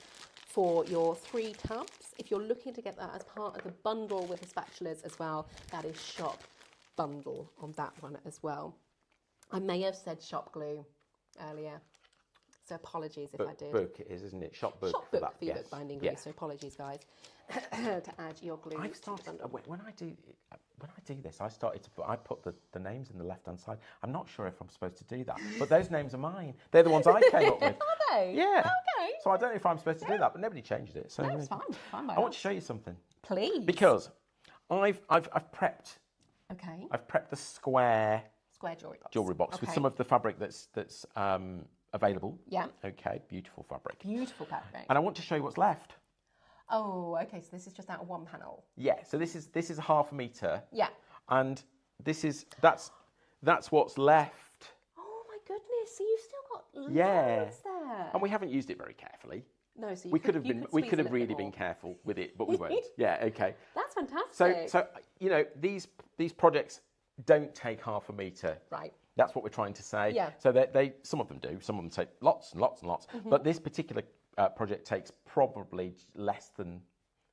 [SPEAKER 1] for your 3 tubs. If you're looking to get that as part of the bundle with the spatulas as well, that is shop bundle on that one as well. I may have said shop glue earlier, so apologies if I did.
[SPEAKER 2] Book it is, isn't it? Shop book.
[SPEAKER 1] Shop book for your bookbinding glue. So apologies, guys, to add your glue.
[SPEAKER 2] I've started when I do this. I put the names in the left hand side. I'm not sure if I'm supposed to do that, but those names are mine. They're the ones I came up with.
[SPEAKER 1] Are they?
[SPEAKER 2] Yeah.
[SPEAKER 1] Okay.
[SPEAKER 2] So I don't know if I'm supposed to do that, but nobody changed it. So
[SPEAKER 1] no, it's fine.
[SPEAKER 2] I want to show you something.
[SPEAKER 1] Please.
[SPEAKER 2] Because I've prepped.
[SPEAKER 1] Okay.
[SPEAKER 2] I've prepped the square
[SPEAKER 1] jewellery box
[SPEAKER 2] with some of the fabric that's available.
[SPEAKER 1] Yeah.
[SPEAKER 2] Okay, beautiful fabric.
[SPEAKER 1] Beautiful fabric.
[SPEAKER 2] And I want to show you what's left.
[SPEAKER 1] Oh, okay. So this is just out of one panel.
[SPEAKER 2] Yeah. So this is a 1/2 metre.
[SPEAKER 1] Yeah.
[SPEAKER 2] And that's what's left.
[SPEAKER 1] Oh my goodness! So you've still got loads there.
[SPEAKER 2] And we haven't used it very carefully.
[SPEAKER 1] No, so
[SPEAKER 2] we could have really been careful with it, but we weren't. Yeah. Okay.
[SPEAKER 1] That's fantastic.
[SPEAKER 2] So you know these projects don't take 1/2 metre.
[SPEAKER 1] Right.
[SPEAKER 2] That's what we're trying to say.
[SPEAKER 1] Yeah.
[SPEAKER 2] So they some of them do. Some of them take lots and lots and lots. But this particular project takes probably less than.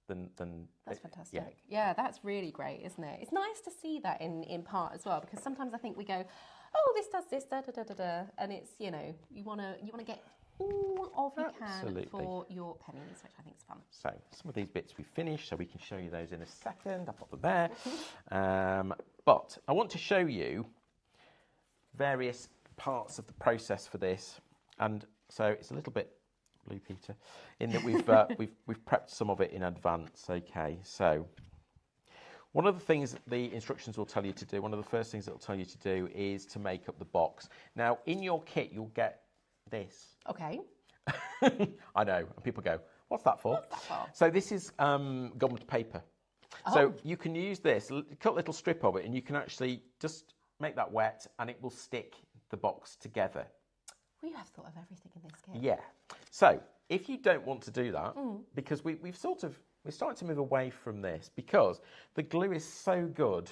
[SPEAKER 1] That's fantastic. Yeah, that's really great, isn't it? It's nice to see that in part as well, because sometimes I think we go, oh, this does this, da da da da da, and it's, you know, you wanna get all of you can for your pennies, which I think is fun.
[SPEAKER 2] So some of these bits we finished, so we can show you those in a second. I'll pop them there. But I want to show you various parts of the process for this, and so it's a little bit blue, Peter, in that we've prepped some of it in advance. Okay, so one of the things that the instructions will tell you to do, one of the first things that will tell you to do is to make up the box. Now, in your kit, you'll get this.
[SPEAKER 1] Okay.
[SPEAKER 2] I know, and people go, what's that for?
[SPEAKER 1] What's that for?
[SPEAKER 2] So this is gummed paper. Oh. So you can use this, cut a little strip of it, and you can actually just make that wet, and it will stick the box together.
[SPEAKER 1] We have thought of everything in this kit.
[SPEAKER 2] Yeah. So if you don't want to do that, because we're starting to move away from this, because the glue is so good.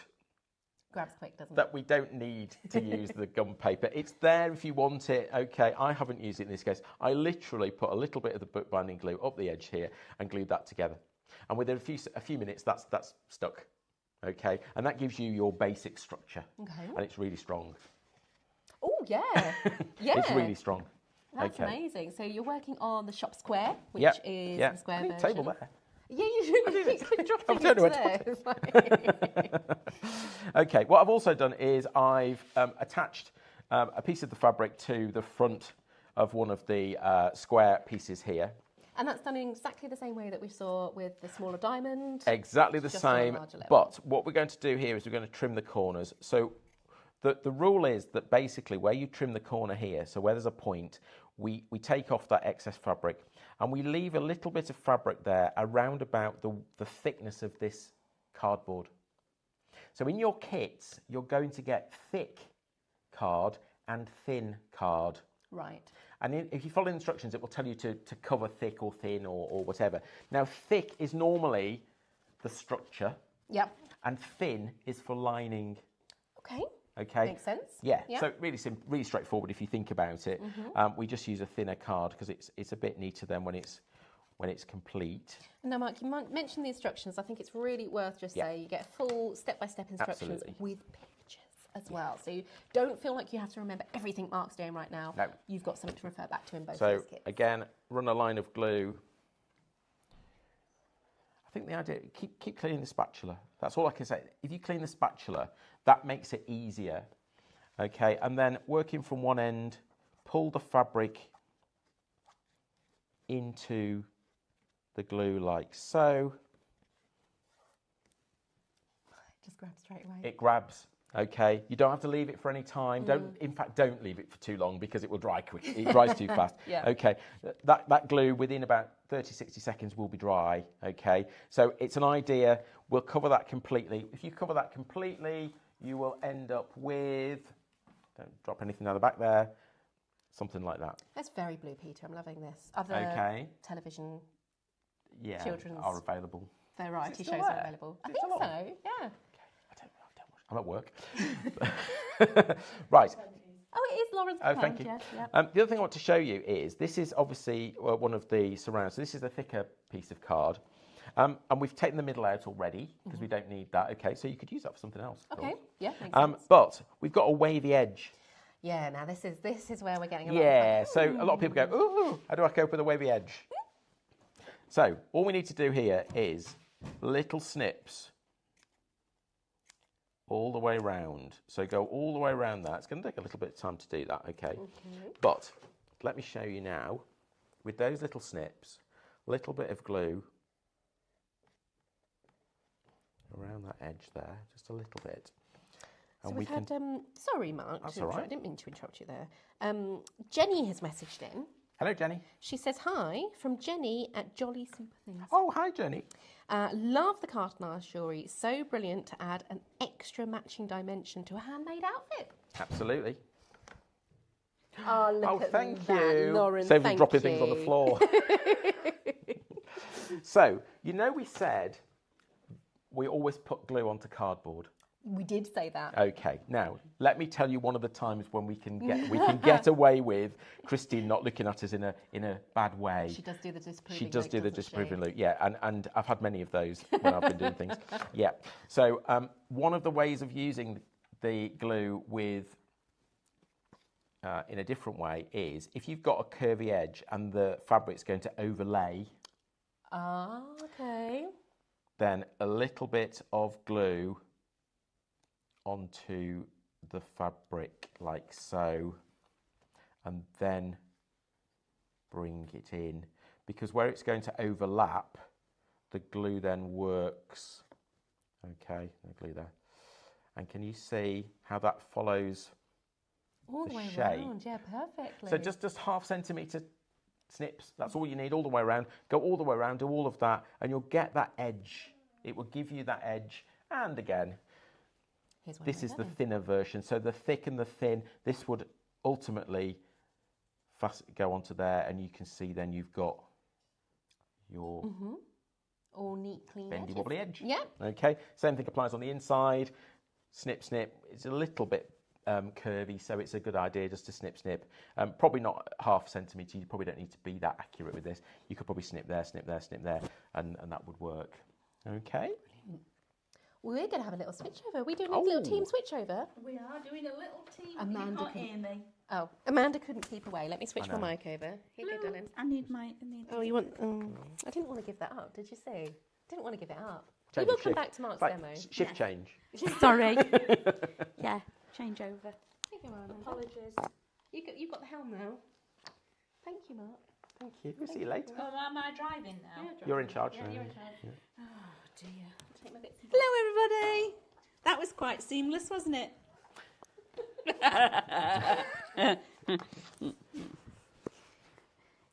[SPEAKER 1] Grabs quick, doesn't it?
[SPEAKER 2] That we don't need to use the gum paper. It's there if you want it. Okay, I haven't used it in this case. I literally put a little bit of the bookbinding glue up the edge here and glued that together. And within a few minutes, that's stuck. Okay, and that gives you your basic structure. Okay. And it's really strong.
[SPEAKER 1] Oh, yeah. Yeah.
[SPEAKER 2] It's really strong.
[SPEAKER 1] That's amazing. So you're working on the shop square, which is the square version.
[SPEAKER 2] Table there.
[SPEAKER 1] Yeah, you keep dropping it there.
[SPEAKER 2] Okay, what I've also done is I've attached a piece of the fabric to the front of one of the square pieces here.
[SPEAKER 1] And that's done in exactly the same way that we saw with the smaller diamond.
[SPEAKER 2] Exactly the same, but what we're going to do here is we're going to trim the corners. So the rule is that basically where you trim the corner here, so where there's a point, we take off that excess fabric and we leave a little bit of fabric there around about the thickness of this cardboard. So in your kits, you're going to get thick card and thin card.
[SPEAKER 1] Right.
[SPEAKER 2] And if you follow the instructions, it will tell you to cover thick or thin or whatever. Now, thick is normally the structure.
[SPEAKER 1] Yep.
[SPEAKER 2] And thin is for lining.
[SPEAKER 1] Okay.
[SPEAKER 2] Okay.
[SPEAKER 1] Makes sense.
[SPEAKER 2] Yeah. So really simple, really straightforward if you think about it. We just use a thinner card because it's a bit neater than when it's complete.
[SPEAKER 1] Now, Mark, you mentioned the instructions. I think it's really worth just saying you get full step-by-step instructions with pictures as well. So you don't feel like you have to remember everything Mark's doing right now. No. You've got something to refer back to in both these kits.
[SPEAKER 2] So again, run a line of glue. I think the idea, keep cleaning the spatula. That's all I can say. If you clean the spatula, that makes it easier. Okay, and then working from one end, pull the fabric into the glue like so.
[SPEAKER 1] It just grabs straight away.
[SPEAKER 2] It grabs. Okay, you don't have to leave it for any time. In fact, don't leave it for too long because it will dry quick. It dries too fast.
[SPEAKER 1] Yeah.
[SPEAKER 2] Okay, that glue within about 30-60 seconds will be dry. Okay, so it's an idea. We'll cover that completely. If you cover that completely, you will end up with, don't drop anything down the back there, something like that.
[SPEAKER 1] That's very blue, Peter. I'm loving this. Other television, children's
[SPEAKER 2] are available.
[SPEAKER 1] Variety shows are available. I think so. Yeah.
[SPEAKER 2] I'm at work. Right.
[SPEAKER 1] Oh, it is Lauren's
[SPEAKER 2] Oh, thank you.
[SPEAKER 1] Yes, yeah.
[SPEAKER 2] The other thing I want to show you is, this is obviously one of the surrounds. So this is a thicker piece of card. And we've taken the middle out already because we don't need that. Okay, so you could use that for something else.
[SPEAKER 1] Okay, yeah, makes sense.
[SPEAKER 2] But we've got a wavy edge.
[SPEAKER 1] Yeah, now this is where we're getting a lot
[SPEAKER 2] of so a lot of people go, ooh, how do I cope with a wavy edge? So all we need to do here is little snips all the way around. So go all the way around that. It's going to take a little bit of time to do that, okay? But let me show you now, with those little snips, a little bit of glue around that edge there, just a little bit.
[SPEAKER 1] So we've had, sorry Mark,
[SPEAKER 2] That's all right.
[SPEAKER 1] I didn't mean to interrupt you there. Jenny has messaged in.
[SPEAKER 2] Hello, Jenny.
[SPEAKER 1] She says, hi, from Jenny at Jolly Super Things.
[SPEAKER 2] Oh, hi, Jenny.
[SPEAKER 1] Love the cartonnage jewellery. So brilliant to add an extra matching dimension to a handmade outfit.
[SPEAKER 2] Absolutely.
[SPEAKER 1] Oh, look at
[SPEAKER 2] thank
[SPEAKER 1] that,
[SPEAKER 2] you.
[SPEAKER 1] Lauren,
[SPEAKER 2] Save me dropping things on the floor. So, you know we said we always put glue onto cardboard.
[SPEAKER 1] We did say that.
[SPEAKER 2] Okay, now let me tell you one of the times when we can get away with Christine not looking at us in a bad way.
[SPEAKER 1] She does do the disapproving.
[SPEAKER 2] She does do the disapproving look, yeah, and I've had many of those when I've been doing things. Yeah. So one of the ways of using the glue with in a different way is if you've got a curvy edge and the fabric's going to overlay.
[SPEAKER 1] Ah, okay.
[SPEAKER 2] Then a little bit of glue onto the fabric like so, and then bring it in, because where it's going to overlap, the glue then works. Okay, no glue there. And can you see how that follows
[SPEAKER 1] all the way
[SPEAKER 2] shape?
[SPEAKER 1] Around, yeah, perfectly.
[SPEAKER 2] So just half centimetre snips, that's all you need all the way around. Go all the way around, do all of that, and you'll get that edge. It will give you that edge. And again, this is the thinner version. So the thick and the thin, this would ultimately go onto there, and you can see then you've got your
[SPEAKER 1] all neat, clean
[SPEAKER 2] bendy,
[SPEAKER 1] edges.
[SPEAKER 2] wobbly edge.
[SPEAKER 1] Yeah.
[SPEAKER 2] Okay, same thing applies on the inside. Snip, snip. It's a little bit curvy, so it's a good idea just to snip, snip. Probably not half a centimetre. You probably don't need to be that accurate with this. You could probably snip there, snip there, snip there, and that would work. Okay.
[SPEAKER 1] Brilliant. We're going to have a little switch over. We're doing a little team switch over.
[SPEAKER 3] We are doing a little team.
[SPEAKER 1] Amanda
[SPEAKER 3] you can't hear me.
[SPEAKER 1] Oh, Amanda couldn't keep away. Let me switch my mic over. Here you go, darling.
[SPEAKER 3] I need my.
[SPEAKER 1] Oh, you want? I didn't want to give that up. Did you see? Didn't want to give it up.
[SPEAKER 2] Change
[SPEAKER 1] we will come back to Mark's demo.
[SPEAKER 2] Shift change.
[SPEAKER 3] Sorry. Yeah, change over.
[SPEAKER 1] Here you go, Amanda.
[SPEAKER 3] Apologies.
[SPEAKER 1] You've got the helm now. Thank you, Mark.
[SPEAKER 2] Thank you. We'll see you later.
[SPEAKER 3] Oh, am I driving now?
[SPEAKER 2] You're in charge now.
[SPEAKER 1] You're in charge.
[SPEAKER 2] Yeah.
[SPEAKER 3] Oh dear.
[SPEAKER 1] Take my bits.
[SPEAKER 3] Hello, everybody. That was quite seamless, wasn't it?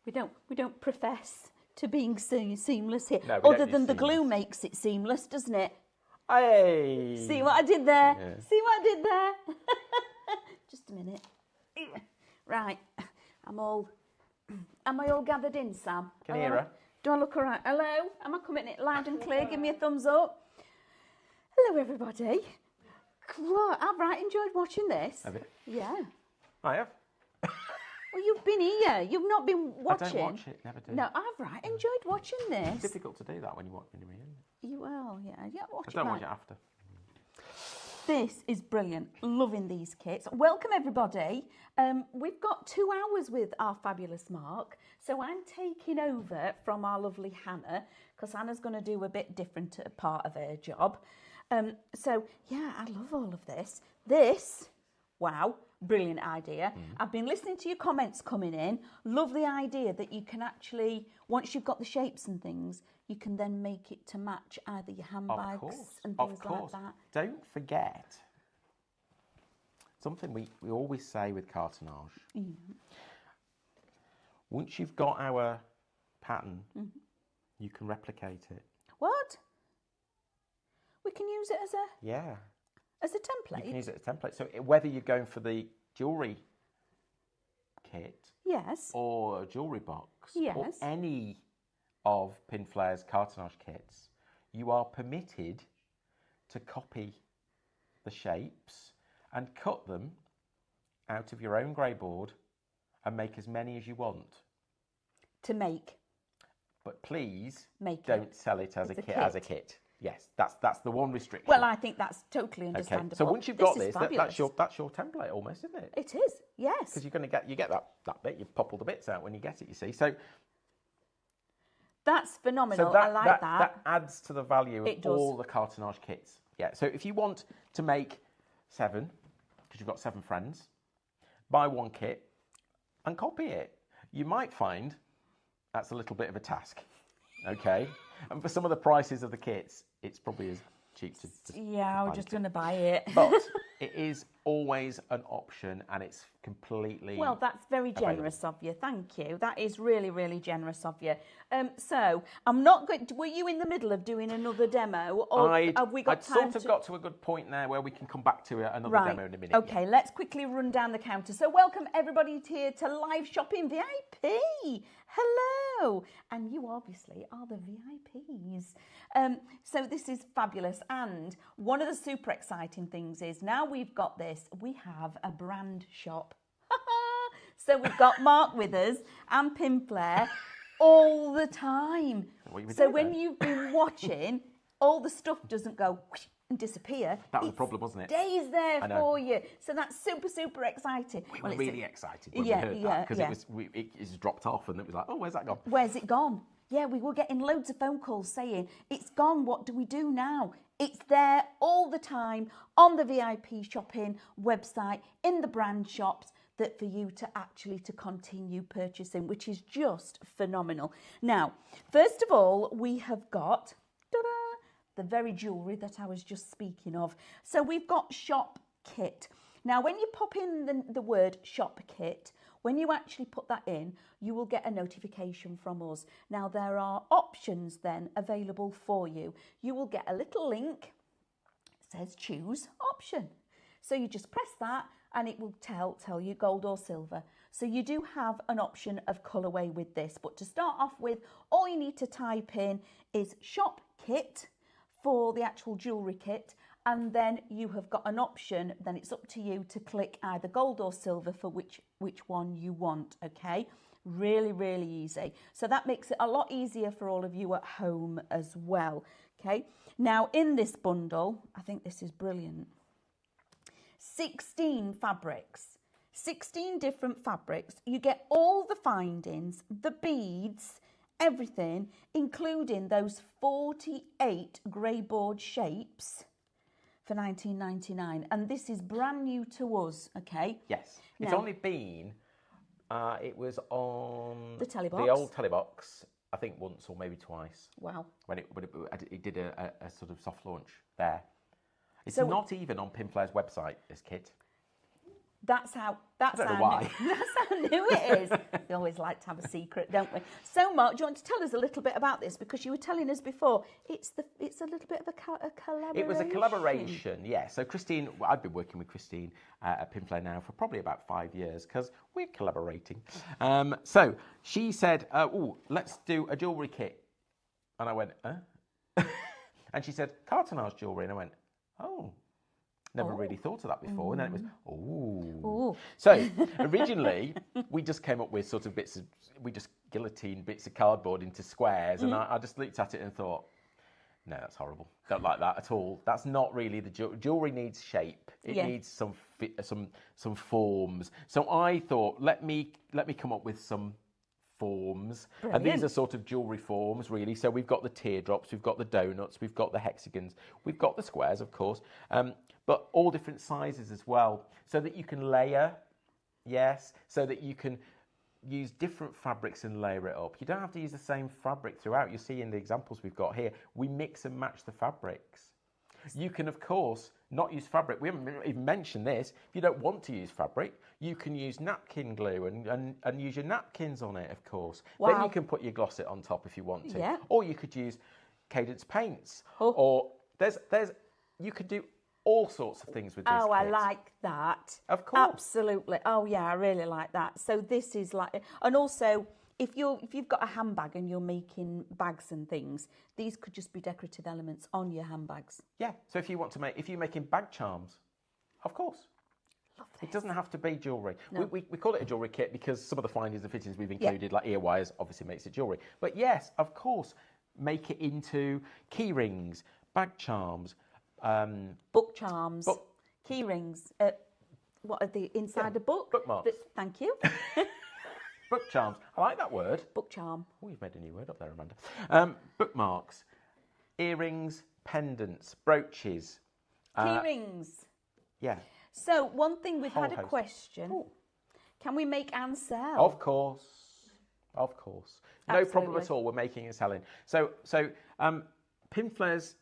[SPEAKER 3] We don't profess to being seamless here.
[SPEAKER 2] No,
[SPEAKER 3] other than the glue makes it seamless, doesn't it?
[SPEAKER 2] Hey!
[SPEAKER 3] See what I did there?
[SPEAKER 2] Yeah.
[SPEAKER 3] See what I did there? Just a minute. Right. Am I all gathered in, Sam?
[SPEAKER 2] Can you hear her?
[SPEAKER 3] Do I look all right? Hello? Am I coming in loud and clear? Give me a thumbs up. Hello, everybody. Well, I've enjoyed watching this.
[SPEAKER 2] Have you?
[SPEAKER 3] Yeah.
[SPEAKER 2] I have.
[SPEAKER 3] Well, you've been here. You've not been watching.
[SPEAKER 2] I don't watch it, never do.
[SPEAKER 3] No, I've enjoyed watching this.
[SPEAKER 2] It's difficult to do that when you're in.
[SPEAKER 3] You will, yeah. Watch
[SPEAKER 2] I don't watch it after.
[SPEAKER 3] This is brilliant. Loving these kits. Welcome, everybody. We've got 2 hours with our fabulous Mark. So I'm taking over from our lovely Hannah, because Hannah's going to do a bit different part of her job. So, yeah, I love all of this. This, wow, brilliant idea. I've been listening to your comments coming in. Love the idea that you can actually, once you've got the shapes and things, you can then make it to match either your handbags and things like that.
[SPEAKER 2] Don't forget something we always say with cartonnage. Once you've got our pattern, you can replicate it.
[SPEAKER 3] What? We can use it as a template?
[SPEAKER 2] You can use it as a template. So whether you're going for the jewellery kit,
[SPEAKER 3] yes,
[SPEAKER 2] or a jewellery box,
[SPEAKER 3] yes,
[SPEAKER 2] or any of Pinflair's cartonnage kits, you are permitted to copy the shapes and cut them out of your own grey board and make as many as you want.
[SPEAKER 3] To make.
[SPEAKER 2] But please
[SPEAKER 3] make
[SPEAKER 2] don't sell it as a kit. Yes, that's the one restriction.
[SPEAKER 3] Well, I think that's totally understandable.
[SPEAKER 2] Okay. So once you've got this, that's your template almost, isn't it?
[SPEAKER 3] It is, yes.
[SPEAKER 2] Because you're going to get that bit. You pop all the bits out when you get it. You see, so
[SPEAKER 3] that's phenomenal. So I like that.
[SPEAKER 2] That adds to the value of all the cartonnage kits. Yeah. So if you want to make 7, because you've got 7 friends, buy 1 kit and copy it. You might find that's a little bit of a task. Okay. And for some of the prices of the kits, it's probably as cheap to
[SPEAKER 3] I was just going to buy it.
[SPEAKER 2] But it is always an option, and it's completely
[SPEAKER 3] well, that's very generous of you. Thank you. That is really, really generous of you. So I'm not going. Were you in the middle of doing another demo, or have we got time?
[SPEAKER 2] I'd sort of got to a good point there where we can come back to another demo in a minute.
[SPEAKER 3] Okay, let's quickly run down the counter. So welcome everybody here to Live Shopping VIP. Hello, and you obviously are the VIPs. So this is fabulous, and one of the super exciting things is now we've got this. We have a brand shop. So we've got Mark with us and Pinflair all the time. So when you've been watching, all the stuff doesn't go and disappear.
[SPEAKER 2] That was the problem, wasn't it?
[SPEAKER 3] Stays there for you. So that's super, super exciting.
[SPEAKER 2] We were really excited when we heard that, because it just dropped off and it was like, oh, where's that gone?
[SPEAKER 3] Where's it gone? Yeah, we were getting loads of phone calls saying, it's gone, what do we do now? It's there all the time on the VIP shopping website, in the brand shops, that for you to continue purchasing, which is just phenomenal. Now, first of all, we have got the very jewellery that I was just speaking of. So we've got shop kit. Now, when you pop in the word shop kit, when you actually put that in, you will get a notification from us. Now, there are options then available for you. You will get a little link. It says choose option. So you just press that and it will tell you gold or silver. So you do have an option of colourway with this. But to start off with, all you need to type in is shop kit for the actual jewellery kit. And then you have got an option, then it's up to you to click either gold or silver for which one you want, okay? Really, really easy. So that makes it a lot easier for all of you at home as well, okay? Now, in this bundle, I think this is brilliant. 16 fabrics, 16 different fabrics. You get all the findings, the beads, everything, including those 48 grey board shapes for $19.99, and this is brand new to us, okay?
[SPEAKER 2] Yes, it's only been, it was on
[SPEAKER 3] the telebox,
[SPEAKER 2] the old telebox, I think once or maybe twice.
[SPEAKER 3] Wow.
[SPEAKER 2] When it did a sort of soft launch there. It's not even on Pinflair's website, this kit.
[SPEAKER 3] That's how
[SPEAKER 2] I don't know why.
[SPEAKER 3] That's how new it is. We always like to have a secret, don't we? So, Mark, do you want to tell us a little bit about this? Because you were telling us before, it's a little bit of a collaboration.
[SPEAKER 2] It was a collaboration, yeah. So Christine, I've been working with Christine at Pinflair now for probably about 5 years because we're collaborating. So she said, "Oh, let's do a jewellery kit," and I went, "Huh?" And she said, "Cartonnage jewellery," and I went, "Oh." Never really thought of that before. And then it was, ooh. So originally, we just came up with sort of we just guillotined bits of cardboard into squares. And I just looked at it and thought, no, that's horrible. Don't like that at all. That's not really the jewellery needs shape. It needs some forms. So I thought, let me come up with some forms. Brilliant. And these are sort of jewellery forms, really. So we've got the teardrops, we've got the donuts, we've got the hexagons, we've got the squares, of course, but all different sizes as well, so that you can layer, so that you can use different fabrics and layer it up. You don't have to use the same fabric throughout. You see in the examples we've got here, we mix and match the fabrics. You can, of course, not use fabric. We haven't even mentioned this. If you don't want to use fabric, you can use napkin glue and use your napkins on it, of course. Wow. Then you can put your glossit on top if you want to. Yeah. Or you could use Cadence paints. Or you could do all sorts of things with this kit.
[SPEAKER 3] I like that.
[SPEAKER 2] Of course.
[SPEAKER 3] Absolutely. Oh, yeah, I really like that. So this is like... And also... If you've got a handbag and you're making bags and things, these could just be decorative elements on your handbags.
[SPEAKER 2] Yeah. So if you're making bag charms, of course. It doesn't have to be jewellery. No. We call it a jewellery kit because some of the findings and fittings we've included, like ear wires, obviously makes it jewellery. But yes, of course, make it into key rings, bag charms,
[SPEAKER 3] book charms, key rings. What are the inside a book?
[SPEAKER 2] Bookmarks.
[SPEAKER 3] Thank you.
[SPEAKER 2] Book charms. I like that word.
[SPEAKER 3] Book charm.
[SPEAKER 2] Oh, you've made a new word up there, Amanda. Bookmarks, earrings, pendants, brooches.
[SPEAKER 3] Key rings.
[SPEAKER 2] Yeah.
[SPEAKER 3] So one thing we've had a question. Ooh. Can we make and sell?
[SPEAKER 2] Of course. Of course. No problem at all. We're making and selling. So Pinflair's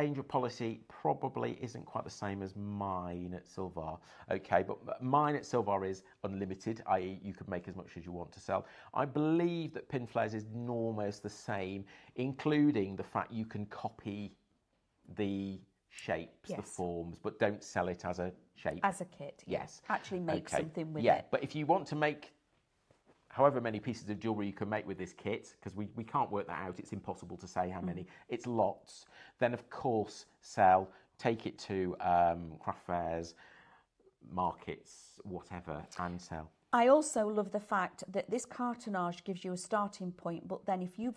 [SPEAKER 2] angel policy probably isn't quite the same as mine at Silvar, okay, but mine at Silvar is unlimited, i.e. you can make as much as you want to sell. I believe that Pinflair's is almost the same, including the fact you can copy the shapes, the forms, but don't sell it as a shape.
[SPEAKER 3] As a kit, yes. Actually make something with it.
[SPEAKER 2] Yeah, but if you want to make however many pieces of jewellery you can make with this kit, because we can't work that out, it's impossible to say how many, it's lots, then of course sell, take it to craft fairs, markets, whatever, and sell.
[SPEAKER 3] I also love the fact that this cartonnage gives you a starting point, but then if you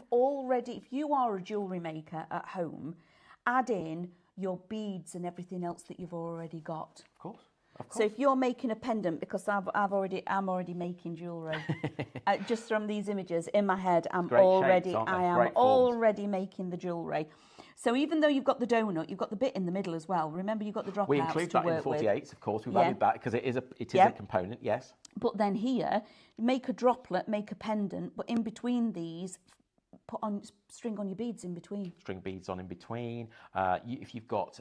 [SPEAKER 3] are a jewellery maker at home, add in your beads and everything else that you've already got.
[SPEAKER 2] Of course.
[SPEAKER 3] So if you're making a pendant, because I'm already making jewellery, just from these images in my head, I am already making the jewellery. So even though you've got the donut, you've got the bit in the middle as well. Remember, you've got the dropouts.
[SPEAKER 2] We include that in 48s, of course. We've added that because it is a component. Yes.
[SPEAKER 3] But then here, make a droplet, make a pendant, but in between these, put on string on your beads in between.
[SPEAKER 2] String beads on in between. If you've got.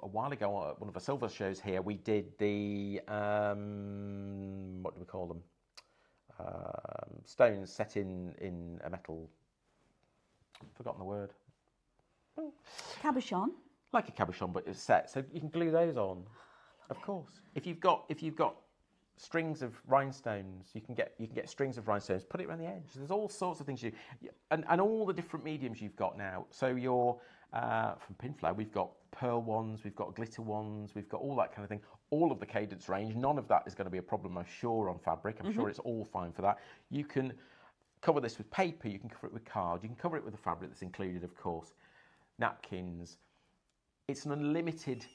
[SPEAKER 2] A while ago, one of our silver shows here, we did the, what do we call them? Stones set in a metal, I've forgotten the word.
[SPEAKER 3] Cabochon.
[SPEAKER 2] Like a cabochon, but it's set, so you can glue those on. Of course. If you've got strings of rhinestones, you can get strings of rhinestones, put it around the edge. There's all sorts of things and all the different mediums you've got now. So you're from Pinflair, we've got pearl ones, we've got glitter ones, we've got all that kind of thing. All of the cadence range, none of that is going to be a problem, I'm sure, on fabric. I'm sure it's all fine for that. You can cover this with paper, you can cover it with card, you can cover it with the fabric that's included, of course. Napkins. It's an unlimited.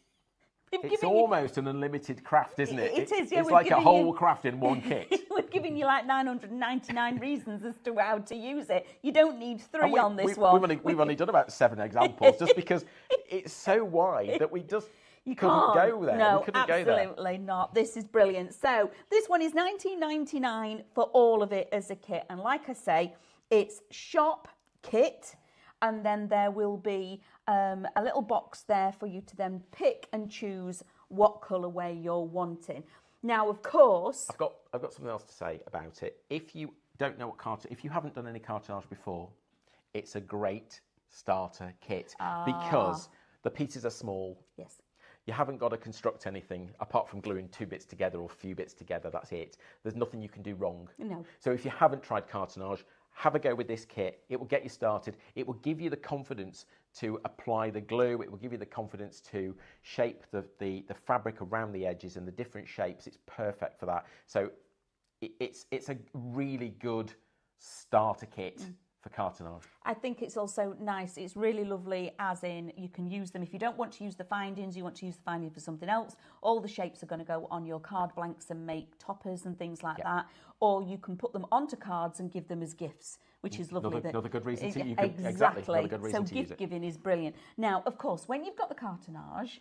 [SPEAKER 2] It's almost an unlimited craft, isn't it?
[SPEAKER 3] It is, yeah.
[SPEAKER 2] It's like a whole craft in one kit.
[SPEAKER 3] We're giving you like 999 reasons as to how to use it. You don't need three on this one.
[SPEAKER 2] We've only done about 7 examples, just because it's so wide that we just couldn't go there.
[SPEAKER 3] No,
[SPEAKER 2] we couldn't go there.
[SPEAKER 3] Absolutely not. This is brilliant. So this one is $19.99 for all of it as a kit. And like I say, it's shop kit. And then there will be a little box there for you to then pick and choose what colourway you're wanting. Now, of course,
[SPEAKER 2] I've got something else to say about it. If you don't know if you haven't done any cartonnage before, it's a great starter kit because the pieces are small.
[SPEAKER 3] Yes.
[SPEAKER 2] You haven't got to construct anything apart from gluing 2 bits together or a few bits together. That's it. There's nothing you can do wrong.
[SPEAKER 3] No.
[SPEAKER 2] So if you haven't tried cartonnage, have a go with this kit. It will get you started. It will give you the confidence to apply the glue. It will give you the confidence to shape the fabric around the edges and the different shapes. It's perfect for that. So it's a really good starter kit for cartonnage.
[SPEAKER 3] I think it's also nice. It's really lovely, as in you can use them. If you don't want to use the findings, you want to use the findings for something else, all the shapes are going to go on your card blanks and make toppers and things like that. Or you can put them onto cards and give them as gifts, which is lovely.
[SPEAKER 2] Another good reason to use
[SPEAKER 3] it.
[SPEAKER 2] Exactly. Another good reason
[SPEAKER 3] so
[SPEAKER 2] to use
[SPEAKER 3] gift giving is brilliant. Now, of course, when you've got the cartonnage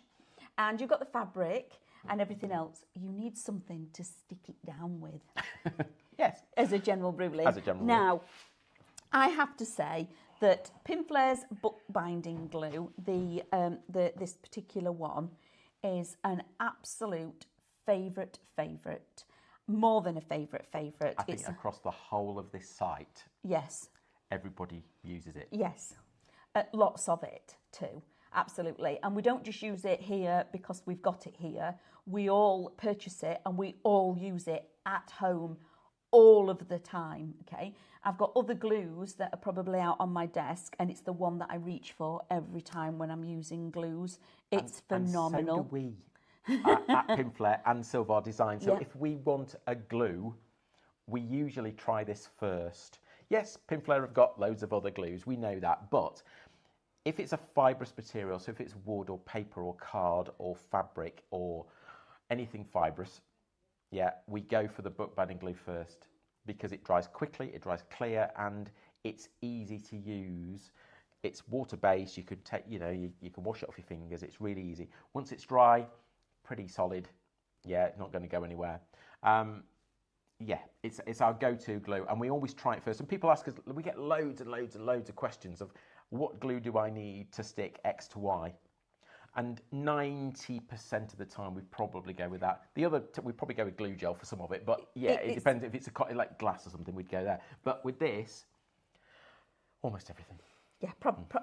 [SPEAKER 3] and you've got the fabric and everything else, you need something to stick it down with.
[SPEAKER 2] Yes.
[SPEAKER 3] As a general rule.
[SPEAKER 2] As a general rule.
[SPEAKER 3] Now, I have to say that Pinflair's book binding glue, this particular one, is an absolute favourite. More than a favourite.
[SPEAKER 2] I think across the whole of this site,
[SPEAKER 3] yes,
[SPEAKER 2] everybody uses it.
[SPEAKER 3] Yes, lots of it too, absolutely. And we don't just use it here because we've got it here. We all purchase it and we all use it at home all of the time, okay? I've got other glues that are probably out on my desk, and it's the one that I reach for every time when I'm using glues. It's phenomenal.
[SPEAKER 2] And so do we. at Pinflair and Silvar Design. So if we want a glue, we usually try this first. Yes, Pinflair have got loads of other glues, we know that, but if it's a fibrous material, so if it's wood or paper or card or fabric or anything fibrous, we go for the bookbinding glue first because it dries quickly, it dries clear, and it's easy to use. It's water-based, you could take, you can wash it off your fingers, it's really easy. Once it's dry, pretty solid, it's not going to go anywhere. It's our go-to glue, and we always try it first. And people ask us, we get loads and loads and loads of questions of what glue do I need to stick X to Y? And 90% of the time we probably go with that. The other, we probably go with glue gel for some of it, but it depends. If it's like glass or something, we'd go there. But with this, almost everything.
[SPEAKER 3] Yeah,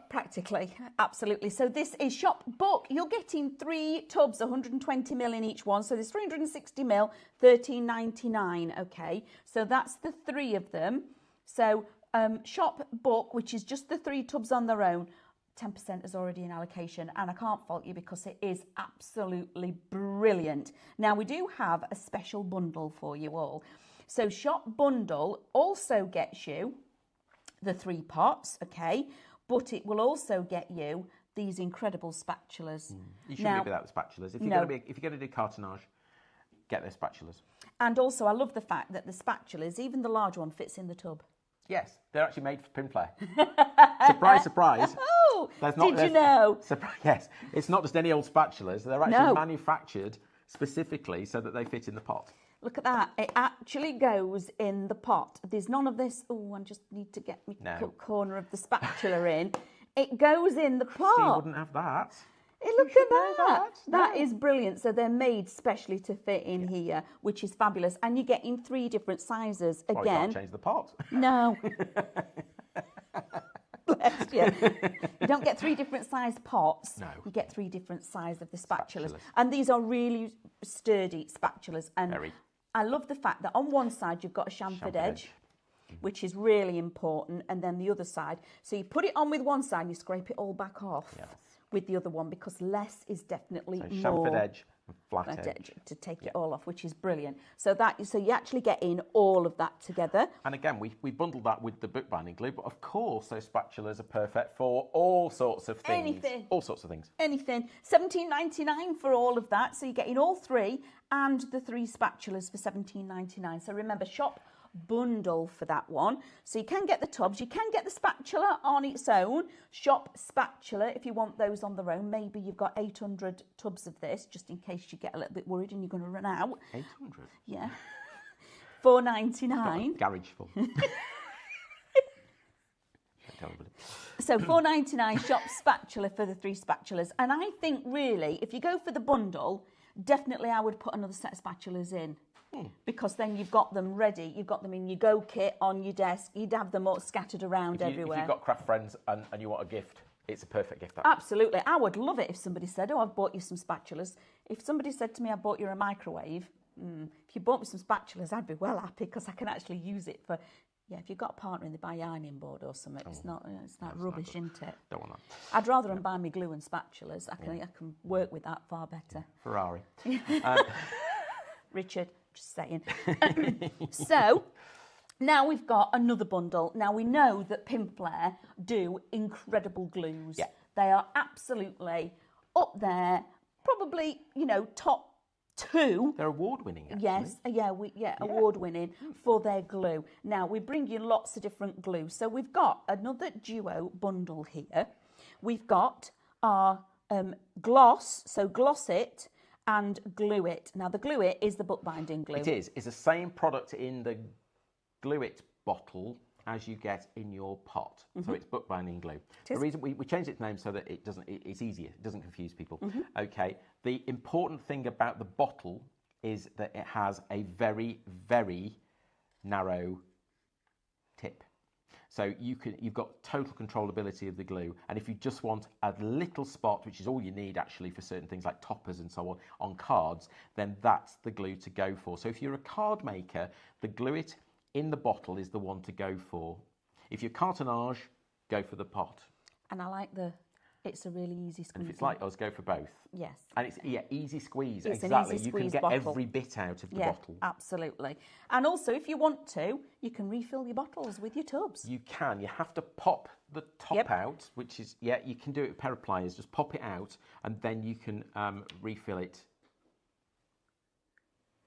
[SPEAKER 3] practically, absolutely. So this is Shop Book. You're getting 3 tubs, 120 ml in each one. So there's 360 ml, $13.99. Okay, so that's the 3 of them. So Shop Book, which is just the 3 tubs on their own, 10% is already in allocation, and I can't fault you because it is absolutely brilliant. Now we do have a special bundle for you all. So Shop Bundle also gets you the 3 pots, okay, but it will also get you these incredible spatulas.
[SPEAKER 2] You shouldn't be without the spatulas. If you're going to do cartonnage, get those spatulas. And
[SPEAKER 3] also, I love the fact that the spatulas, even the large one, fits in the tub.
[SPEAKER 2] Yes, they're actually made for Pinflair. Surprise, surprise.
[SPEAKER 3] Oh, did you know?
[SPEAKER 2] Yes, it's not just any old spatulas. They're actually manufactured specifically so that they fit in the pot.
[SPEAKER 3] Look at that. It actually goes in the pot. There's none of this, I just need to get my corner of the spatula in. It goes in the pot.
[SPEAKER 2] Steve wouldn't have that.
[SPEAKER 3] Look at that. That is brilliant. So they're made specially to fit in here, which is fabulous. And you're getting 3 different sizes. Again,
[SPEAKER 2] you can't change the pot.
[SPEAKER 3] No. Bless you. You don't get 3 different size pots.
[SPEAKER 2] No.
[SPEAKER 3] You get 3 different size of the spatulas. And these are really sturdy spatulas. And
[SPEAKER 2] very.
[SPEAKER 3] I love the fact that on one side you've got a chamfered edge, which is really important, and then the other side. So you put it on with one side and you scrape it all back off with the other one, because less is definitely more.
[SPEAKER 2] Chamfered edge and flat edge
[SPEAKER 3] to take it all off, which is brilliant. So you actually get in all of that together.
[SPEAKER 2] And again, we bundled that with the bookbinding glue, but of course those spatulas are perfect for all sorts of things.
[SPEAKER 3] Anything.
[SPEAKER 2] All sorts of things.
[SPEAKER 3] Anything. $17.99 for all of that. So you're getting all 3 and the 3 spatulas for $17.99. So remember, Shop Bundle for that one. So you can get the tubs, you can get the spatula on its own. Shop Spatula if you want those on their own. Maybe you've got 800 tubs of this, just in case you get a little bit worried and you're going to run out.
[SPEAKER 2] 800?
[SPEAKER 3] Yeah. $4.99.
[SPEAKER 2] Garage full.
[SPEAKER 3] So $4.99 Shop Spatula for the 3 spatulas. And I think really, if you go for the bundle, definitely I would put another set of spatulas in. Because then you've got them ready, you've got them in your go kit on your desk, you'd have them all scattered around everywhere.
[SPEAKER 2] If you've got craft friends and you want a gift, it's a perfect gift.
[SPEAKER 3] Absolutely. I would love it if somebody said, I've bought you some spatulas. If somebody said to me, I bought you a microwave, if you bought me some spatulas, I'd be well happy, because I can actually use it for, if you've got a partner and they buy ironing board or something, it's not rubbish, isn't it?
[SPEAKER 2] Don't want that.
[SPEAKER 3] I'd rather them buy me glue and spatulas. I can work with that far better.
[SPEAKER 2] Ferrari.
[SPEAKER 3] Richard. Just saying. So now we've got another bundle. Now we know that Pinflair do incredible glues.
[SPEAKER 2] Yeah.
[SPEAKER 3] They are absolutely up there, probably, top 2.
[SPEAKER 2] They're award-winning, actually.
[SPEAKER 3] Yes, award-winning for their glue. Now we bring you lots of different glue. So we've got another duo bundle here. We've got our gloss, so Gloss It and Glue It. Now the Glue It is the bookbinding glue.
[SPEAKER 2] It is. It's the same product in the Glue It bottle as you get in your pot. So it's bookbinding glue. The reason we changed its name so that it's easier, it doesn't confuse people. Okay. The important thing about the bottle is that it has a very, very narrow tip. So you've got total controllability of the glue. And if you just want a little spot, which is all you need actually for certain things like toppers and so on cards, then that's the glue to go for. So if you're a card maker, the Glue It in the bottle is the one to go for. If you're cartonnage, go for the pot.
[SPEAKER 3] And I like the It's a really easy squeeze.
[SPEAKER 2] And if it's like us, go for both.
[SPEAKER 3] Yes.
[SPEAKER 2] And it's easy squeeze.
[SPEAKER 3] It's
[SPEAKER 2] exactly.
[SPEAKER 3] An easy
[SPEAKER 2] you
[SPEAKER 3] squeeze
[SPEAKER 2] can get
[SPEAKER 3] bottle.
[SPEAKER 2] every bit out of the bottle.
[SPEAKER 3] Absolutely. And also, if you want to, you can refill your bottles with your tubs.
[SPEAKER 2] You can. You have to pop the top out, which is, you can do it with a pair of pliers. Just pop it out, and then you can refill it.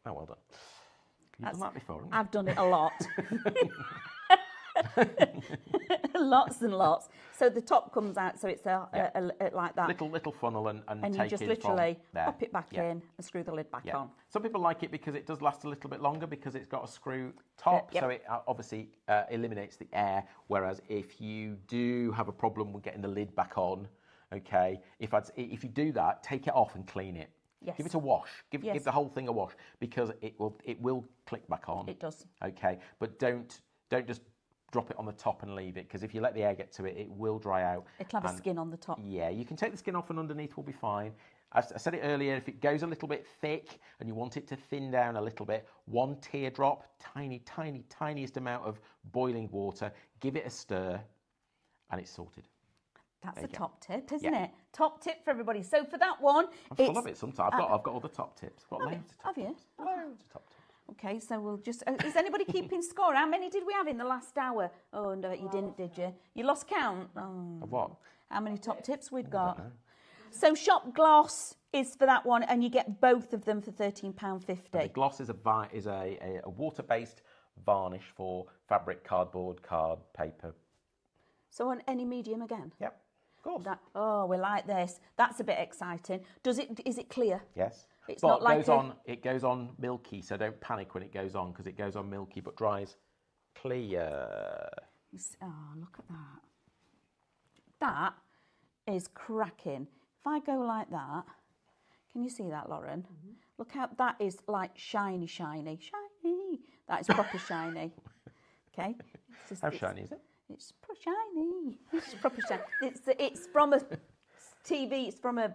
[SPEAKER 2] Oh, well done. You've done that before, haven't you?
[SPEAKER 3] I've done it a lot. Lots and lots. So the top comes out, so it's like that.
[SPEAKER 2] Little funnel and
[SPEAKER 3] you
[SPEAKER 2] take
[SPEAKER 3] just
[SPEAKER 2] it
[SPEAKER 3] literally
[SPEAKER 2] from
[SPEAKER 3] pop it back in and screw the lid back on.
[SPEAKER 2] Some people like it because it does last a little bit longer because it's got a screw top, so it obviously eliminates the air. Whereas if you do have a problem with getting the lid back on, okay, if you do that, take it off and clean it.
[SPEAKER 3] Yes.
[SPEAKER 2] Give it a wash. Give the whole thing a wash because it will click back on.
[SPEAKER 3] It does.
[SPEAKER 2] Okay, but don't just drop it on the top and leave it because if you let the air get to it, it will dry out.
[SPEAKER 3] It'll have a skin on the top.
[SPEAKER 2] Yeah, you can take the skin off and underneath will be fine. I said it earlier, if it goes a little bit thick and you want it to thin down a little bit, 1 teardrop, tiniest amount of boiling water, give it a stir and it's sorted.
[SPEAKER 3] That's a top tip, isn't it? Top tip for everybody. So for that one,
[SPEAKER 2] I'm full of it sometimes. I've got all the top tips. I've got loads of top tips.
[SPEAKER 3] Have you?
[SPEAKER 2] Loads of top tips.
[SPEAKER 3] Okay, so we'll just... is anybody keeping score? How many did we have in the last hour? Oh, no, you didn't, did you? You lost count? Oh.
[SPEAKER 2] Of what?
[SPEAKER 3] How many top tips we'd got? So Shop Gloss is for that one, and you get both of them for £13.50.
[SPEAKER 2] Gloss is a water-based varnish for fabric, cardboard, card, paper.
[SPEAKER 3] So on any medium again?
[SPEAKER 2] Yep, of course.
[SPEAKER 3] We like this. That's a bit exciting. Is it clear?
[SPEAKER 2] Yes.
[SPEAKER 3] It's
[SPEAKER 2] but
[SPEAKER 3] not like
[SPEAKER 2] it goes on milky, so don't panic when it goes on because it goes on milky but dries clear.
[SPEAKER 3] Oh, look at that. That is cracking. If I go like that, can you see that, Lauren? Mm-hmm. Look how that is like shiny. That is proper shiny. Okay.
[SPEAKER 2] How shiny is it?
[SPEAKER 3] It's shiny. It's proper shiny. It's from a TV. It's from a